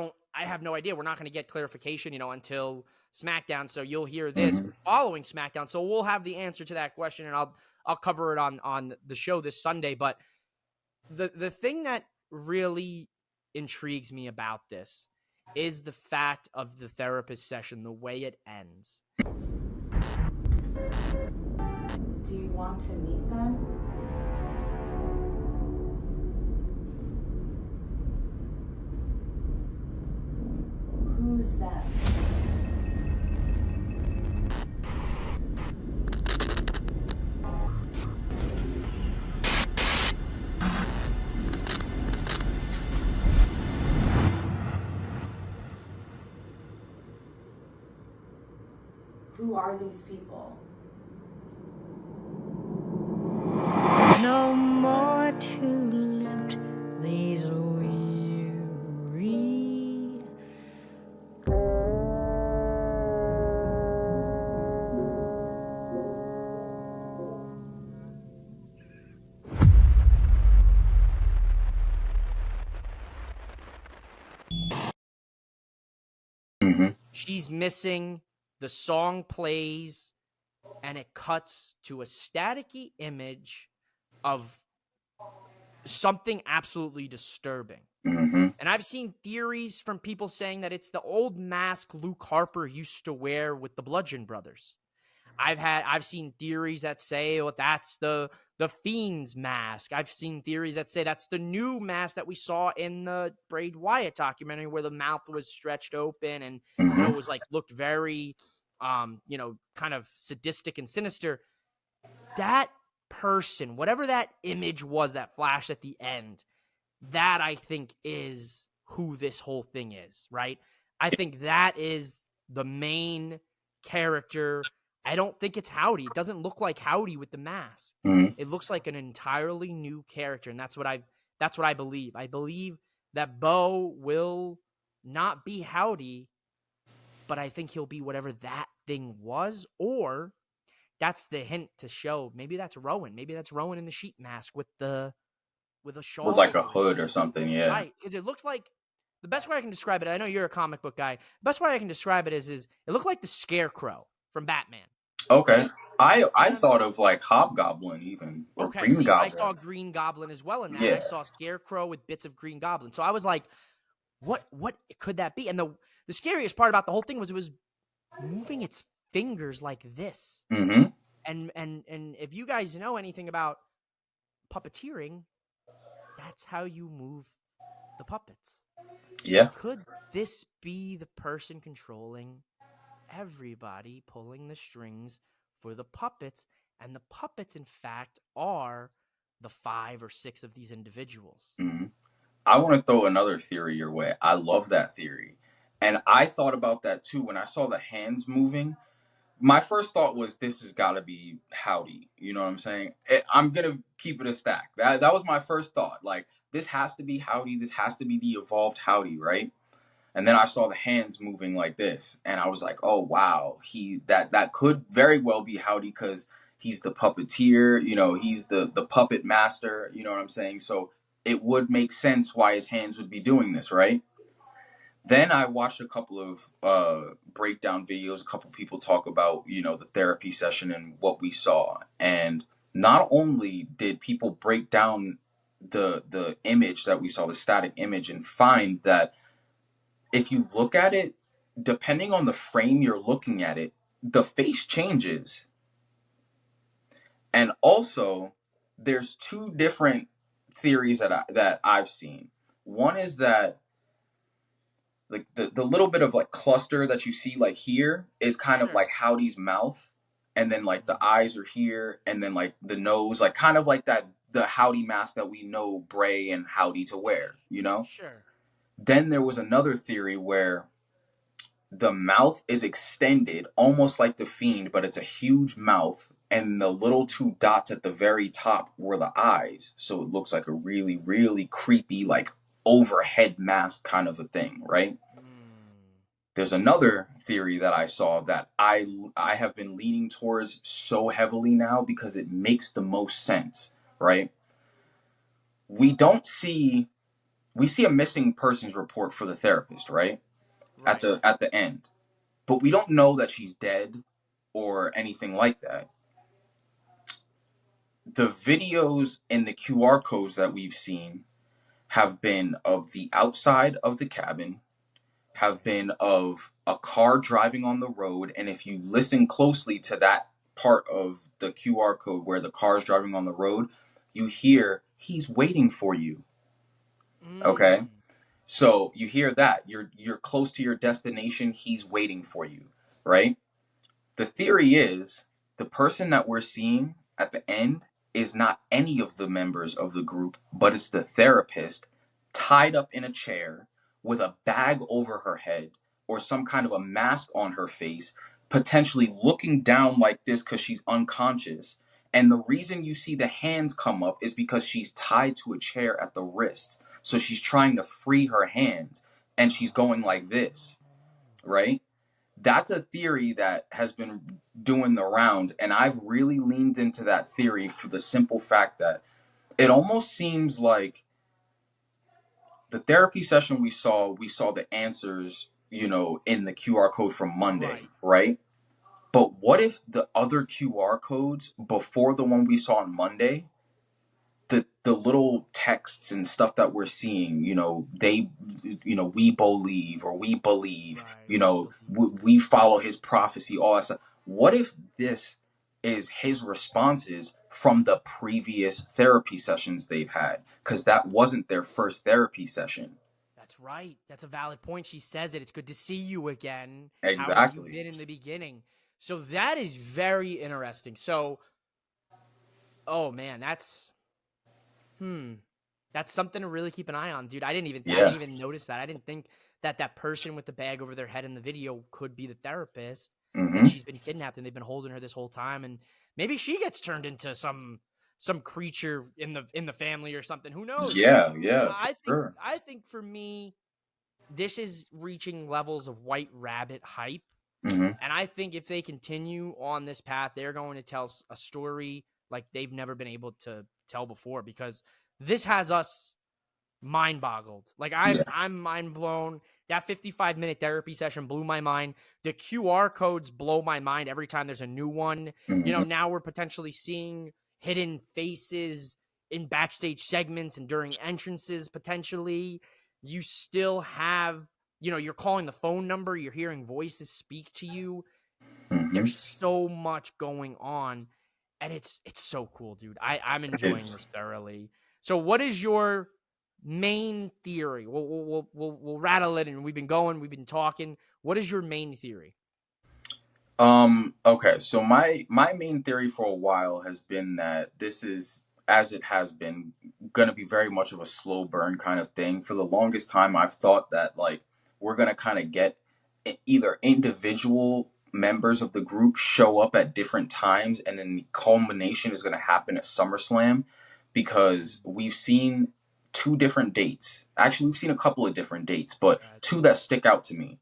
have no idea. We're not going to get clarification, until SmackDown. So you'll hear this following SmackDown. So we'll have the answer to that question, and I'll cover it on the show this Sunday. But the thing that really intrigues me about this is the fact of the therapist session, the way it ends.
Do you want to meet them? Who's that? Who are these people?
No more to lift these weary.
She's missing. The song plays, and it cuts to a staticky image of something absolutely disturbing. And I've seen theories from people saying that it's the old mask Luke Harper used to wear with the Bludgeon Brothers. I've seen theories that say, well, that's the Fiend's mask. I've seen theories that say that's the new mask that we saw in the Braid Wyatt documentary, where the mouth was stretched open and it was like looked very kind of sadistic and sinister. That person, whatever that image was that flashed at the end, that I think is who this whole thing is, right? I think that is the main character. I don't think it's Howdy. It doesn't look like Howdy with the mask. It looks like an entirely new character, and that's what I believe. I believe that Bo will not be Howdy, but I think he'll be whatever that thing was, or that's the hint to show maybe that's Rowan. Maybe that's Rowan in the sheep mask with a shawl.
With like a hood or something, yeah.
Right, because it looked like, the best way I can describe it, I know you're a comic book guy, the best way I can describe it is it looked like the Scarecrow from Batman.
Okay. I thought of like Hobgoblin even, or Green Goblin.
I saw Green Goblin as well in that. Yeah. I saw Scarecrow with bits of Green Goblin. So I was like, what could that be? And the scariest part about the whole thing was it was moving its fingers like this. And if you guys know anything about puppeteering, that's how you move the puppets.
Yeah.
So could this be the person controlling everybody, pulling the strings for the puppets? And the puppets, in fact, are the 5 or 6 of these individuals.
Hmm. I want to throw another theory your way. I love that theory. And I thought about that too when I saw the hands moving. My first thought was this has got to be Howdy. You know what I'm saying? I'm going to keep it a stack. That was my first thought. Like, this has to be Howdy. This has to be the evolved Howdy, right? And then I saw the hands moving like this, and I was like, "Oh wow, that could very well be Howdy because he's the puppeteer. You know, he's the puppet master. You know what I'm saying? So it would make sense why his hands would be doing this, right?" Then I watched a couple of breakdown videos. A couple people talk about the therapy session and what we saw, and not only did people break down the image that we saw, the static image, and find that if you look at it, depending on the frame you're looking at it, the face changes. And also, there's two different theories that I've seen. One is that like the little bit of like cluster that you see like here is kind of
Sure.
like Howdy's mouth, and then like the eyes are here, and then like the nose, like kind of like that the Howdy mask that we know Bray and Howdy to wear,
Sure.
Then there was another theory where the mouth is extended almost like the Fiend, but it's a huge mouth, and the little 2 dots at the very top were the eyes, so it looks like a really, really creepy, like overhead mask kind of a thing, right? There's another theory that I saw that I have been leaning towards so heavily now because it makes the most sense, right? We see a missing persons report for the therapist, right?
Right.
At the end. But we don't know that she's dead or anything like that. The videos and the QR codes that we've seen have been of the outside of the cabin, have been of a car driving on the road, and if you listen closely to that part of the QR code where the car's driving on the road, you hear he's waiting for you. Okay? So you hear that. You're close to your destination, he's waiting for you, right? The theory is the person that we're seeing at the end is not any of the members of the group, but it's the therapist tied up in a chair with a bag over her head or some kind of a mask on her face, potentially looking down like this because she's unconscious. And the reason you see the hands come up is because she's tied to a chair at the wrists. So she's trying to free her hands and she's going like this, right? That's a theory that has been doing the rounds, and I've really leaned into that theory for the simple fact that it almost seems like the therapy session we saw the answers, in the QR code from Monday, right? But what if the other QR codes before the one we saw on Monday, the little texts and stuff that we're seeing, we believe, or we believe, we follow his prophecy, all that stuff. What if this is his responses from the previous therapy sessions they've had? Because that wasn't their first therapy session.
That's right. That's a valid point. She says it. It's good to see you again.
Exactly.
How have you been in the beginning? So that is very interesting. So, oh man, that's something to really keep an eye on, dude. I didn't even notice that. I didn't think that person with the bag over their head in the video could be the therapist. And she's been kidnapped and they've been holding her this whole time. And maybe she gets turned into some creature in the family or something. Who knows?
Yeah.
I think for me, this is reaching levels of White Rabbit hype. And I think if they continue on this path, they're going to tell a story like they've never been able to tell before, because this has us mind boggled. Like I'm mind blown. That 55-minute therapy session blew my mind. The QR codes blow my mind every time there's a new one. Now we're potentially seeing hidden faces in backstage segments and during entrances, potentially. You still have, you're calling the phone number, you're hearing voices speak to you. There's so much going on, and it's so cool, dude. I'm enjoying this thoroughly. So what is your main theory. We'll rattle it, and we've been talking. What is your main theory?
Okay, so my main theory for a while has been that this is, as it has been, gonna be very much of a slow burn kind of thing. For the longest time, I've thought that like we're gonna kind of get either individual members of the group show up at different times, and then the culmination is gonna happen at SummerSlam, because we've seen two different dates. Actually, we've seen a couple of different dates, but two that stick out to me.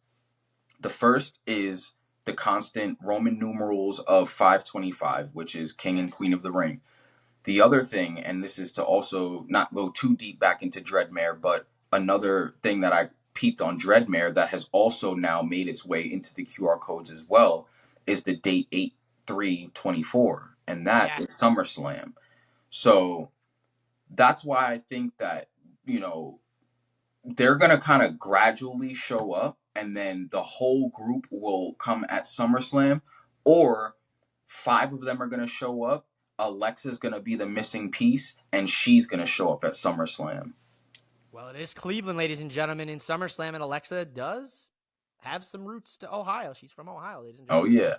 The first is the constant Roman numerals of 525, which is King and Queen of the Ring. The other thing, and this is to also not go too deep back into DREADMARE, but another thing that I peeped on DREADMARE that has also now made its way into the QR codes as well, is the date 8/3/24, and that is SummerSlam. So that's why I think that, they're going to kind of gradually show up, and then the whole group will come at SummerSlam, or 5 of them are going to show up. Alexa's going to be the missing piece, and she's going to show up at SummerSlam.
Well, it is Cleveland, ladies and gentlemen, in SummerSlam, and Alexa does have some roots to Ohio. She's from Ohio, ladies and gentlemen.
Oh, yeah.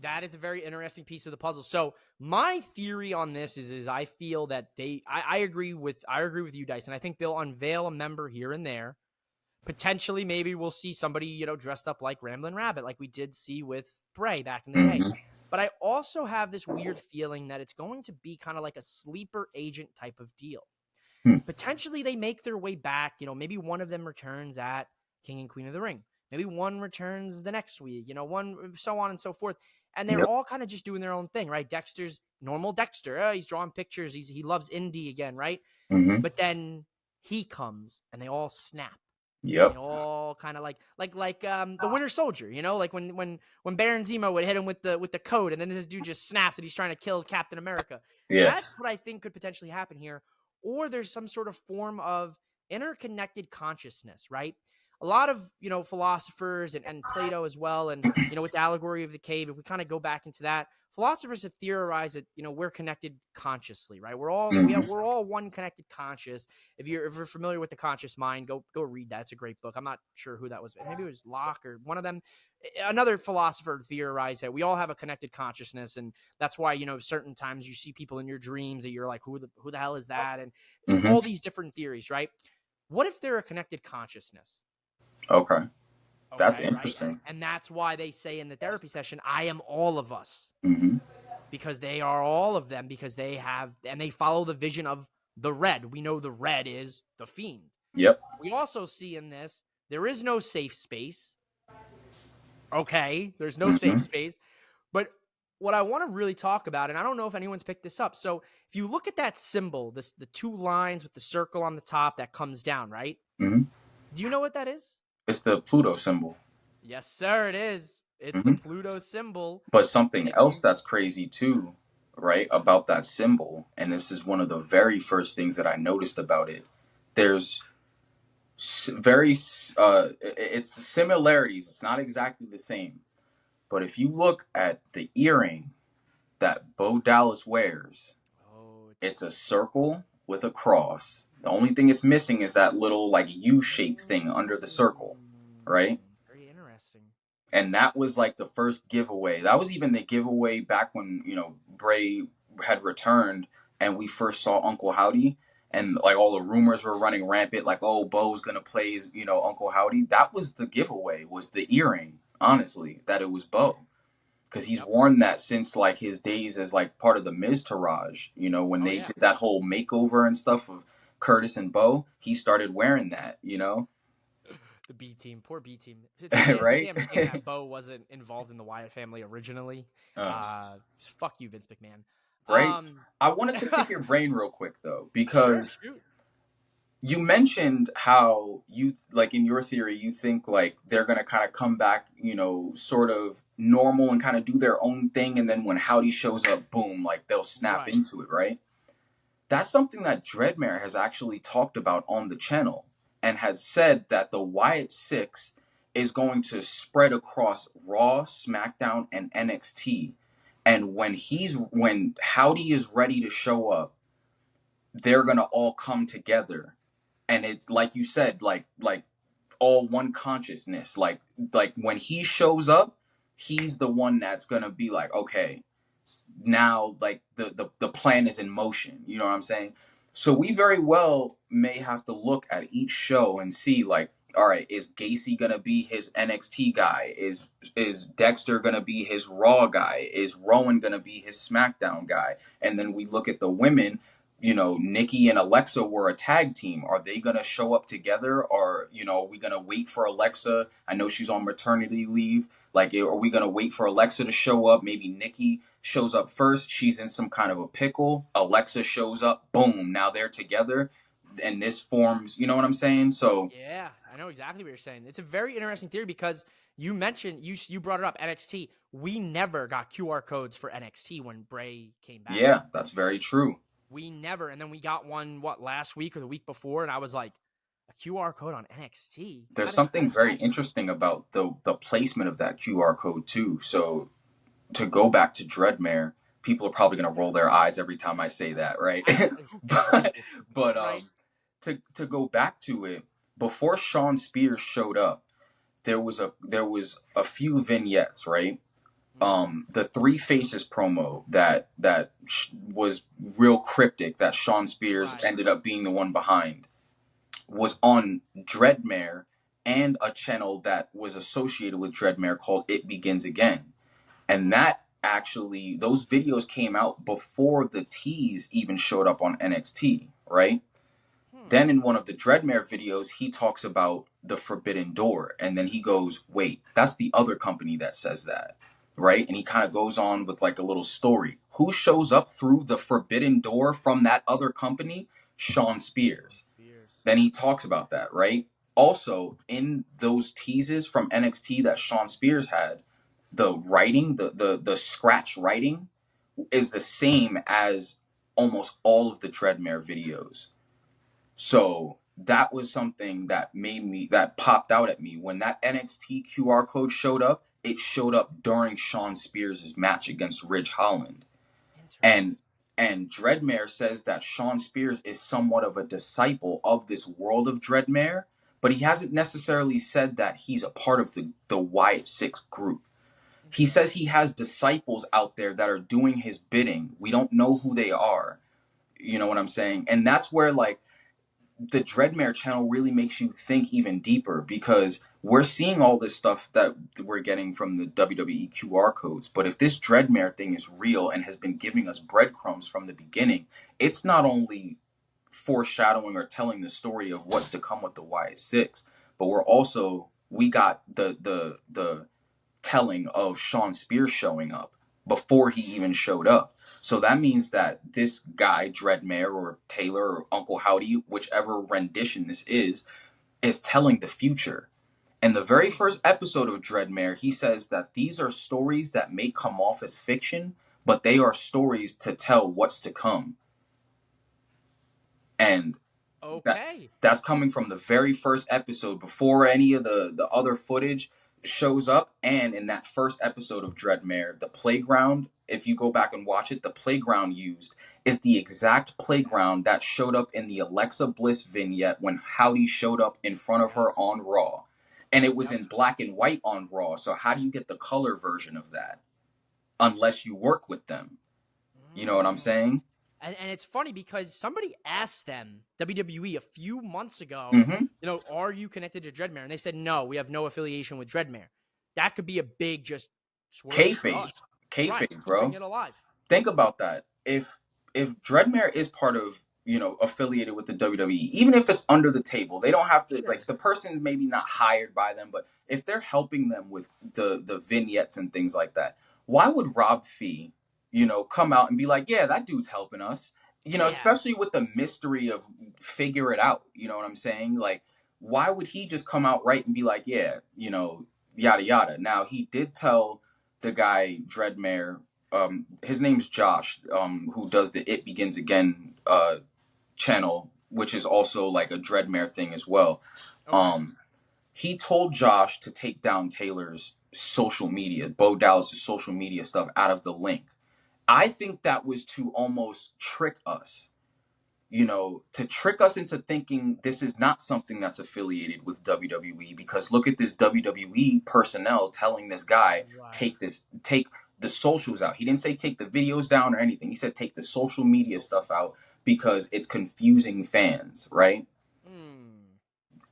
That is a very interesting piece of the puzzle. So my theory on this is I feel that I agree with you, Dyson. I think they'll unveil a member here and there. Potentially, maybe we'll see somebody, dressed up like Ramblin' Rabbit, like we did see with Bray back in the day. But I also have this weird feeling that it's going to be kind of like a sleeper agent type of deal. Potentially, they make their way back. Maybe one of them returns at King and Queen of the Ring. Maybe one returns the next week. One, so on and so forth. And they're all kind of just doing their own thing, right? Dexter's normal Dexter. Oh, he's drawing pictures. He loves indie again, right? But then he comes, and they all snap.
Yep.
They all kind of like the Winter Soldier, like when Baron Zemo would hit him with the code, and then this dude just snaps and he's trying to kill Captain America.
Yeah.
That's what I think could potentially happen here. Or there's some sort of form of interconnected consciousness, right? A lot of, philosophers and Plato as well, and, with the allegory of the cave, if we kind of go back into that, philosophers have theorized that, we're connected consciously, right? We're all one connected conscious. If you're familiar with the conscious mind, go read that. It's a great book. I'm not sure who that was. Maybe it was Locke or one of them. Another philosopher theorized that we all have a connected consciousness, and that's why, certain times you see people in your dreams that you're like, who the hell is that? And all these different theories, right? What if they're a connected consciousness?
Okay. That's interesting.
Right? And that's why they say in the therapy session, I am all of us. Because they are all of them, because they follow the vision of the red. We know the red is the fiend.
Yep.
We also see in this, there is no safe space. Okay, there's no safe space. But what I want to really talk about, and I don't know if anyone's picked this up. So if you look at that symbol, the 2 lines with the circle on the top that comes down, right? Do you know what that is?
It's the Pluto symbol.
Yes, sir, it is. It's the Pluto symbol.
But something else that's crazy too, right, about that symbol, and this is one of the very first things that I noticed about it, there's it's similarities. It's not exactly the same. But if you look at the earring that Bo Dallas wears, it's a circle with a cross. The only thing it's missing is that little like U-shaped thing under the circle, right?
Very interesting.
And that was like the first giveaway. That was even the giveaway back when, Bray had returned and we first saw Uncle Howdy, and like all the rumors were running rampant, like, oh, Bo's gonna play, Uncle Howdy. That was the giveaway, was the earring, honestly, that it was Bo. Because he's worn that since like his days as like part of the Miz Taraj, when they did that whole makeover and stuff of Curtis and Bo, he started wearing that,
The B team, poor B team.
Right?
That Bo wasn't involved in the Wyatt family originally. Fuck you, Vince McMahon.
Right. I wanted to pick your brain real quick though, because you mentioned how you, like in your theory, you think like they're going to kind of come back, sort of normal and kind of do their own thing. And then when Howdy shows up, boom, like they'll snap into it, right? That's something that DREADMARE has actually talked about on the channel, and had said that the Wyatt 6 is going to spread across Raw, SmackDown, and NXT. And when Howdy is ready to show up, they're going to all come together and it's like you said, like all one consciousness. Like when he shows up, he's the one that's gonna be like, okay, now like the plan is in motion. You know what I'm saying? So we very well may have to look at each show and see like, all right, is Gacy gonna be his NXT guy? Is Dexter gonna be his Raw guy? Is Rowan gonna be his SmackDown guy? And then we look at the women. You know, Nikki and Alexa were a tag team. Are they gonna show up together, or you know, are we gonna wait for Alexa? I know she's on maternity leave. Like, are we gonna wait for Alexa to show up? Maybe Nikki shows up first. She's in some kind of a pickle. Alexa shows up. Boom! Now they're together, and this forms. You know what I'm saying? So
Yeah, I know exactly what you're saying. It's a very interesting theory because you mentioned you brought it up NXT. We never got QR codes for NXT when Bray came back.
yeah, that's very true.
We never, and then we got one last week or the week before, and I was like, a QR code on NXT.
There's something very interesting about the placement of that QR code too. So to go back to Dreadmare, people are probably gonna roll their eyes every time I say that, right? but
Right.
to go back to it, before Sean Spears showed up, there was a few vignettes, right? The Three Faces promo that was real cryptic, that Sean Spears
Right.
ended up being the one behind, was on Dreadmare and a channel that was associated with Dreadmare called It Begins Again. And that actually, those videos came out before the tease even showed up on NXT, right? Then in one of the Dreadmare videos, he talks about the Forbidden Door. And then he goes, wait, that's the other company that says that, right? And he kind of goes on with like a little story. Who shows up through the Forbidden Door from that other company? Sean Spears. Then he talks about that, right? Also, in those teases from NXT that Sean Spears had, the writing, the scratch writing is the same as almost all of the Dreadmare videos. So that was something that popped out at me. When that NXT QR code showed up, it showed up during Sean Spears' match against Ridge Holland. And Dreadmare says that Sean Spears is somewhat of a disciple of this world of Dreadmare, but he hasn't necessarily said that he's a part of the Wyatt Six group. He says he has disciples out there that are doing his bidding. We don't know who they are. You know what I'm saying? And that's where like the Dreadmare channel really makes you think even deeper, because we're seeing all this stuff that we're getting from the WWE QR codes. But if this Dreadmare thing is real and has been giving us breadcrumbs from the beginning, it's not only foreshadowing or telling the story of what's to come with the Wyatt Six, but we got the telling of Sean Spears showing up before he even showed up. So that means that this guy, Dreadmare or Taylor or Uncle Howdy, whichever rendition this is telling the future. In the very first episode of Dreadmare, he says that these are stories that may come off as fiction, but they are stories to tell what's to come. And that's coming from the very first episode, before any of the other footage shows up. And in that first episode of Dreadmare, the playground, if you go back and watch it, the playground used is the exact playground that showed up in the Alexa Bliss vignette when Howdy showed up in front of her on Raw. And it was in black and white on Raw. So how do you get the color version of that? Unless you work with them. You know what I'm saying?
And it's funny because somebody asked them, WWE, a few months ago,
Mhm.
you know, are you connected to Dreadmare? And they said, no, we have no affiliation with Dreadmare. That could be a big just swerve for
Kayfabe.
us.
Kayfabe, bro.
Keeping it alive.
Think about that. If Dreadmare is part of, you know, affiliated with the WWE, even if it's under the table, they don't have to, like, the person maybe not hired by them, but if they're helping them with the vignettes and things like that, why would Rob Fee, you know, come out and be like, yeah, that dude's helping us? You know, especially with the mystery of figure it out. You know what I'm saying? Like, why would he just come out right and be like, yeah, you know, yada yada. Now, he did tell the guy Dreadmare, his name's Josh, who does the It Begins Again channel, which is also like a Dreadmare thing as well. He told Josh to take down Taylor's social media, Bo Dallas's social media stuff out of the link. I think that was to almost trick us, you know, to trick us into thinking this is not something that's affiliated with WWE, because look at this WWE personnel telling this guy,
Right.
take the socials out. He didn't say take the videos down or anything. He said take the social media stuff out because it's confusing fans, right?
Mm.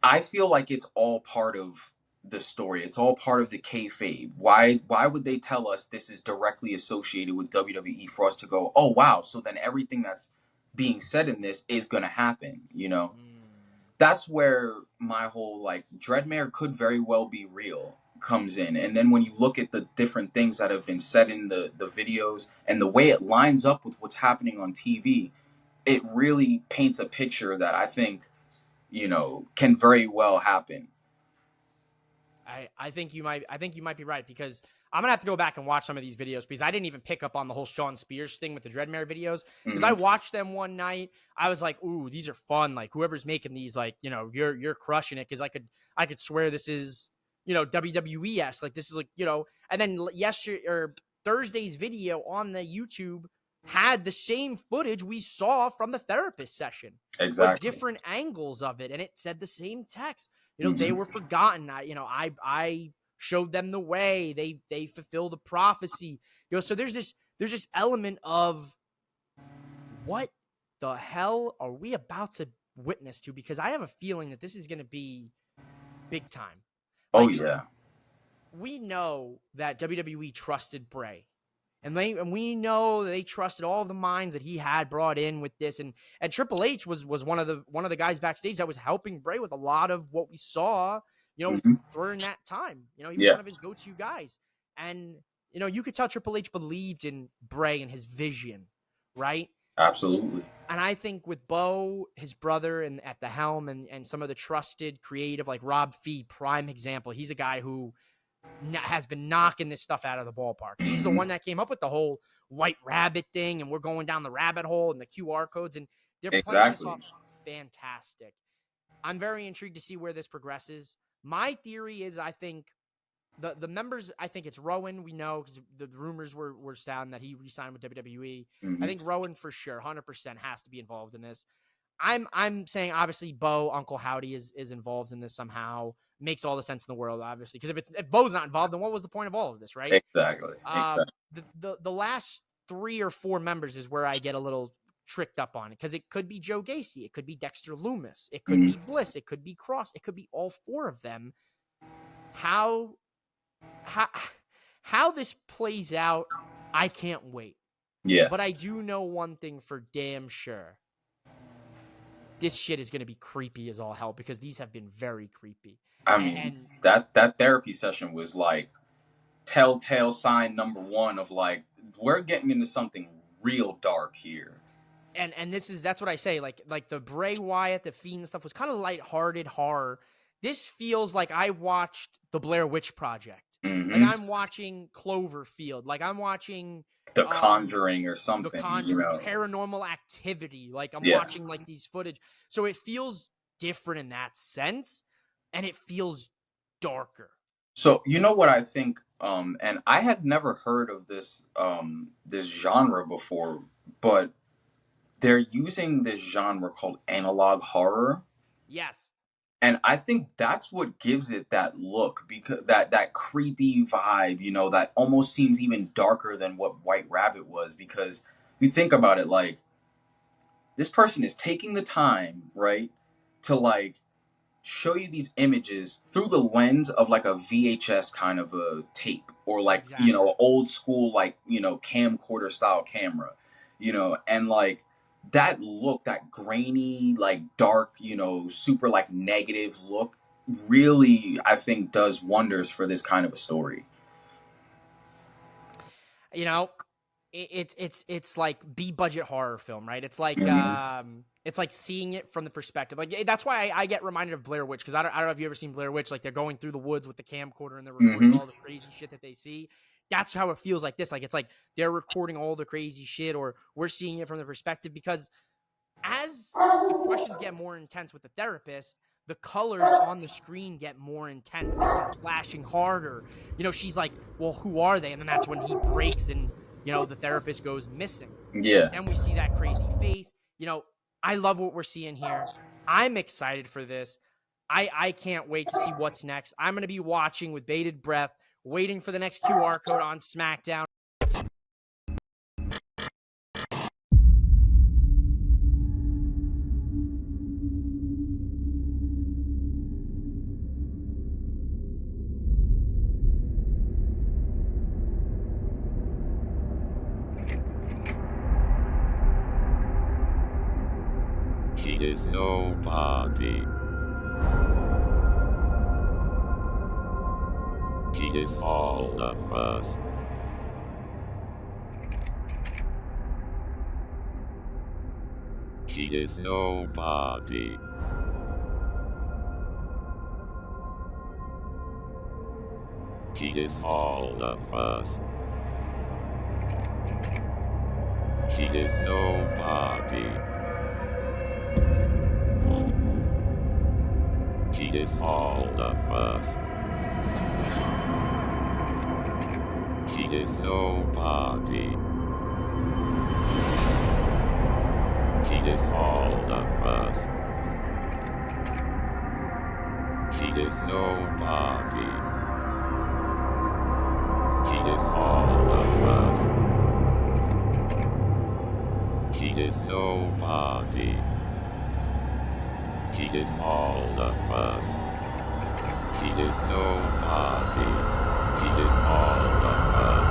I feel like it's all part of the story. It's all part of the kayfabe. Why would they tell us this is directly associated with WWE for us to go, oh wow, so then everything that's being said in this is gonna happen, you know? That's where my whole like Dreadmare could very well be real comes in. And then when you look at the different things that have been said in the videos and the way it lines up with what's happening on TV, it really paints a picture that I think, you know, can very well happen.
I think you might be right, because I'm gonna have to go back and watch some of these videos, because I didn't even pick up on the whole Sean Spears thing with the Dreadmare videos, because I watched them one night. I was like, ooh, these are fun. Like whoever's making these, like, you know, you're crushing it, because I could swear this is, you know, WWE-esque. Like this is like, you know, and then yesterday or Thursday's video on the YouTube had the same footage we saw from the therapist session.
Exactly.
But different angles of it, and it said the same text. You know, they were forgotten. I showed them the way. They fulfill the prophecy. You know, so there's this element of what the hell are we about to witness to? Because I have a feeling that this is going to be big time.
Oh
Like,
yeah.
we know that WWE trusted Bray. And we know they trusted all the minds that he had brought in with this, and Triple H was one of the guys backstage that was helping Bray with a lot of what we saw, you know, during that time. You know, he was one of his go-to guys, and you know, you could tell Triple H believed in Bray and his vision, right?
Absolutely.
And I think with Bo, his brother, and at the helm, and some of the trusted creative like Rob Fee, prime example. He's a guy who has been knocking this stuff out of the ballpark. He's the one that came up with the whole white rabbit thing, and we're going down the rabbit hole and the QR codes, and they're playing this off fantastic. I'm very intrigued to see where this progresses. My theory is, I think the members, I think it's Rowan. We know, because the rumors were sound that he re-signed with WWE. I think Rowan for sure, 100% has to be involved in this. I'm saying obviously Bo, Uncle Howdy is involved in this somehow. Makes all the sense in the world, obviously, because if Bo's not involved, then what was the point of all of this, right?
Exactly.
The last 3 or 4 members is where I get a little tricked up on it, because it could be Joe Gacy, it could be Dexter Loomis, it could be Bliss, it could be Cross, it could be all 4 of them. How this plays out, I can't wait.
Yeah.
But I do know one thing for damn sure. This shit is going to be creepy as all hell, because these have been very creepy.
I mean, that therapy session was like telltale sign number 1 of like, we're getting into something real dark here.
And that's what I say. Like the Bray Wyatt, the Fiend stuff was kind of lighthearted horror. This feels like I watched the Blair Witch Project. Like I'm watching Cloverfield. Like I'm watching
The Conjuring or something.
The Conjuring,
you know?
Paranormal Activity. Like I'm watching like these footage. So it feels different in that sense, and it feels darker.
So you know what I think, and I had never heard of this this genre before, but they're using this genre called analog horror.
Yes.
And I think that's what gives it that look, because that creepy vibe, you know, that almost seems even darker than what White Rabbit was. Because you think about it, like, this person is taking the time, right, to like show you these images through the lens of like a VHS kind of a tape, or like, you know, old school, like, you know, camcorder style camera, you know, and like that look, that grainy, like dark, you know, super like negative look really, I think, does wonders for this kind of a story.
You know, it's like B budget horror film, right? It's like it's like seeing it from the perspective. Like that's why I get reminded of Blair Witch, because I don't know if you ever seen Blair Witch. Like they're going through the woods with the camcorder and they're recording all the crazy shit that they see. That's how it feels like this. Like it's like they're recording all the crazy shit, or we're seeing it from the perspective, because as the questions get more intense with the therapist, the colors on the screen get more intense. They start flashing harder. You know, she's like, well, who are they? And then that's when he breaks and, you know, the therapist goes missing.
Yeah.
Then we see that crazy face. You know, I love what we're seeing here. I'm excited for this. I can't wait to see what's next. I'm going to be watching with bated breath, waiting for the next QR code on SmackDown.
He is nobody. He is all of us. He is nobody. He is all of us. He is nobody. He is all of us. He is nobody. He is all of us. He is nobody. He is all of us. He is nobody. He is all of us. He is nobody. He is all of us.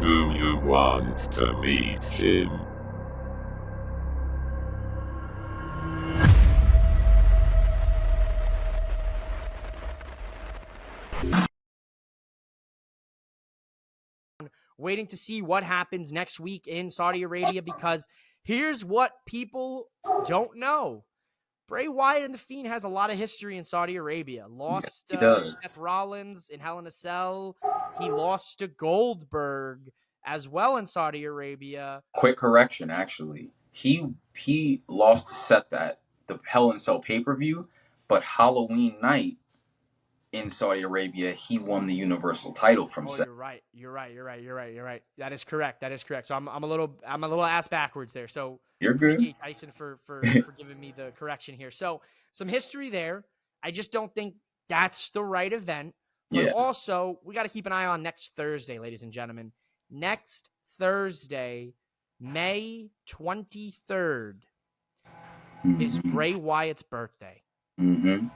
Do you want to meet him?
Waiting to see what happens next week in Saudi Arabia, because here's what people don't know. Bray Wyatt and The Fiend has a lot of history in Saudi Arabia. Lost
he does.
Seth Rollins in Hell in a Cell. He lost to Goldberg as well in Saudi Arabia.
Quick correction, actually. He lost to Seth at the Hell in a Cell pay-per-view, but Halloween night in Saudi Arabia, he won the Universal title from Seth.
You're right. That is correct. So I'm a little ass backwards there. So
You're good.
Appreciate Dyson for giving me the correction here. So some history there. I just don't think that's the right event. But also, we got to keep an eye on next Thursday, ladies and gentlemen. Next Thursday, May 23rd, is Bray Wyatt's birthday.
Mm-hmm.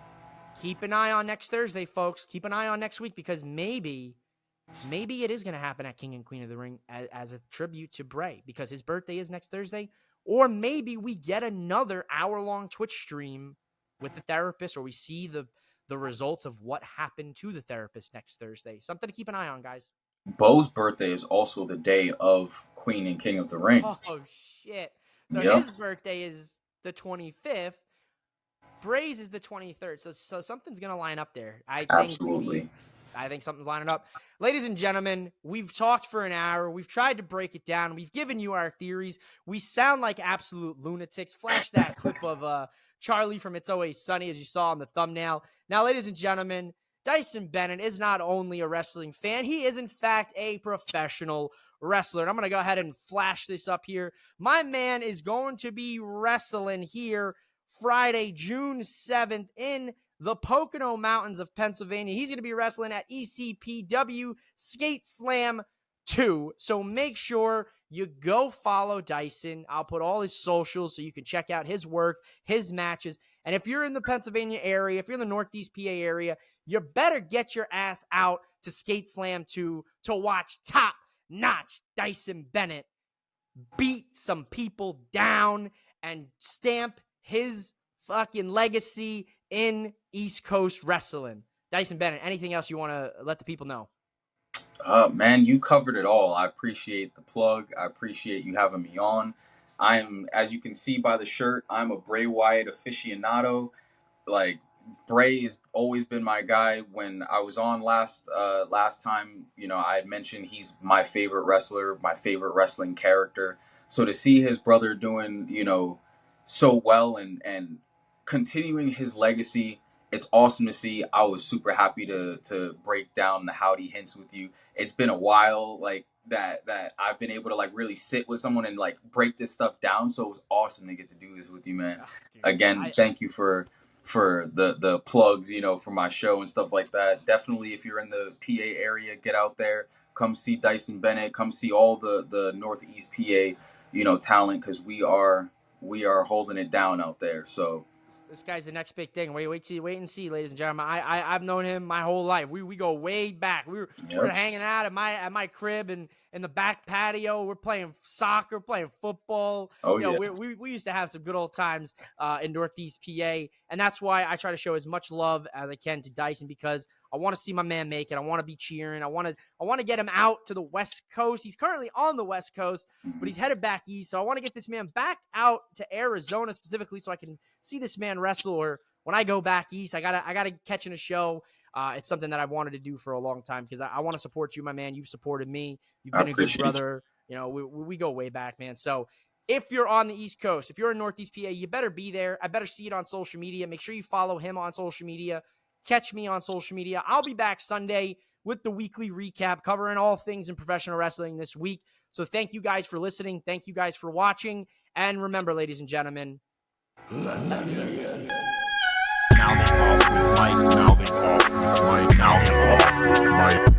Keep an eye on next Thursday, folks. Keep an eye on next week, because maybe it is going to happen at King and Queen of the Ring as a tribute to Bray, because his birthday is next Thursday. Or maybe we get another hour-long Twitch stream with the therapist, or we see the results of what happened to the therapist next Thursday. Something to keep an eye on, guys.
Bo's birthday is also the day of Queen and King of the Ring.
Oh, shit. So his birthday is the 25th. Bray's is the 23rd. So something's going to line up there.
Absolutely.
I think something's lining up. Ladies and gentlemen, we've talked for an hour. We've tried to break it down. We've given you our theories. We sound like absolute lunatics. Flash that clip of Charlie from It's Always Sunny, as you saw on the thumbnail. Now, ladies and gentlemen, Dyson Bennett is not only a wrestling fan, he is, in fact, a professional wrestler. And I'm going to go ahead and flash this up here. My man is going to be wrestling here Friday, June 7th in the Pocono Mountains of Pennsylvania. He's going to be wrestling at ECPW Skate Slam 2. So make sure you go follow Dyson. I'll put all his socials so you can check out his work, his matches. And if you're in the Pennsylvania area, if you're in the Northeast PA area, you better get your ass out to Skate Slam 2 to watch top-notch Dyson Bennett beat some people down and stamp his fucking legacy in East Coast wrestling. Dyson Bennett, anything else you want to let the people know?
Man, you covered it all. I appreciate the plug. I appreciate you having me on. I'm, as you can see by the shirt, I'm a Bray Wyatt aficionado. Like, Bray has always been my guy. When I was on last time, you know, I had mentioned he's my favorite wrestler, my favorite wrestling character. So to see his brother doing, you know, so well and continuing his legacy It's awesome to see. I was super happy to break down the Howdy hints with you. It's been a while, like that I've been able to like really sit with someone and like break this stuff down. So it was awesome to get to do this with you, man.
Dude,
Again, thank you for the plugs, you know, for my show and stuff like that. Definitely, if you're in the PA area, get out there, come see Dyson Bennett, come see all the Northeast PA, you know, talent, because we are holding it down out there. So
this guy's the next big thing. Wait and see, ladies and gentlemen. I've known him my whole life. We go way back. We were hanging out at my crib and in the back patio. We're playing soccer, playing football.
Oh,
you know,
yeah.
we used to have some good old times in Northeast PA, and that's why I try to show as much love as I can to Dyson, because I want to see my man make it. I want to be cheering. I want to get him out to the West Coast. He's currently on the West Coast, but he's headed back east. So I want to get this man back out to Arizona specifically, so I can see this man wrestle. Or when I go back east, I gotta catch in a show. It's something that I've wanted to do for a long time, because I want to support you, my man. You've supported me. You've been a good brother. You know, we go way back, man. So if you're on the East Coast, if you're in Northeast PA, you better be there. I better see it on social media. Make sure you follow him on social media. Catch me on social media. I'll be back Sunday with the weekly recap, covering all things in professional wrestling this week. So thank you guys for listening. Thank you guys for watching. And remember, ladies and gentlemen,
Mouthing off with Mike. Mouthing off with Mike. Mouthing off with Mike.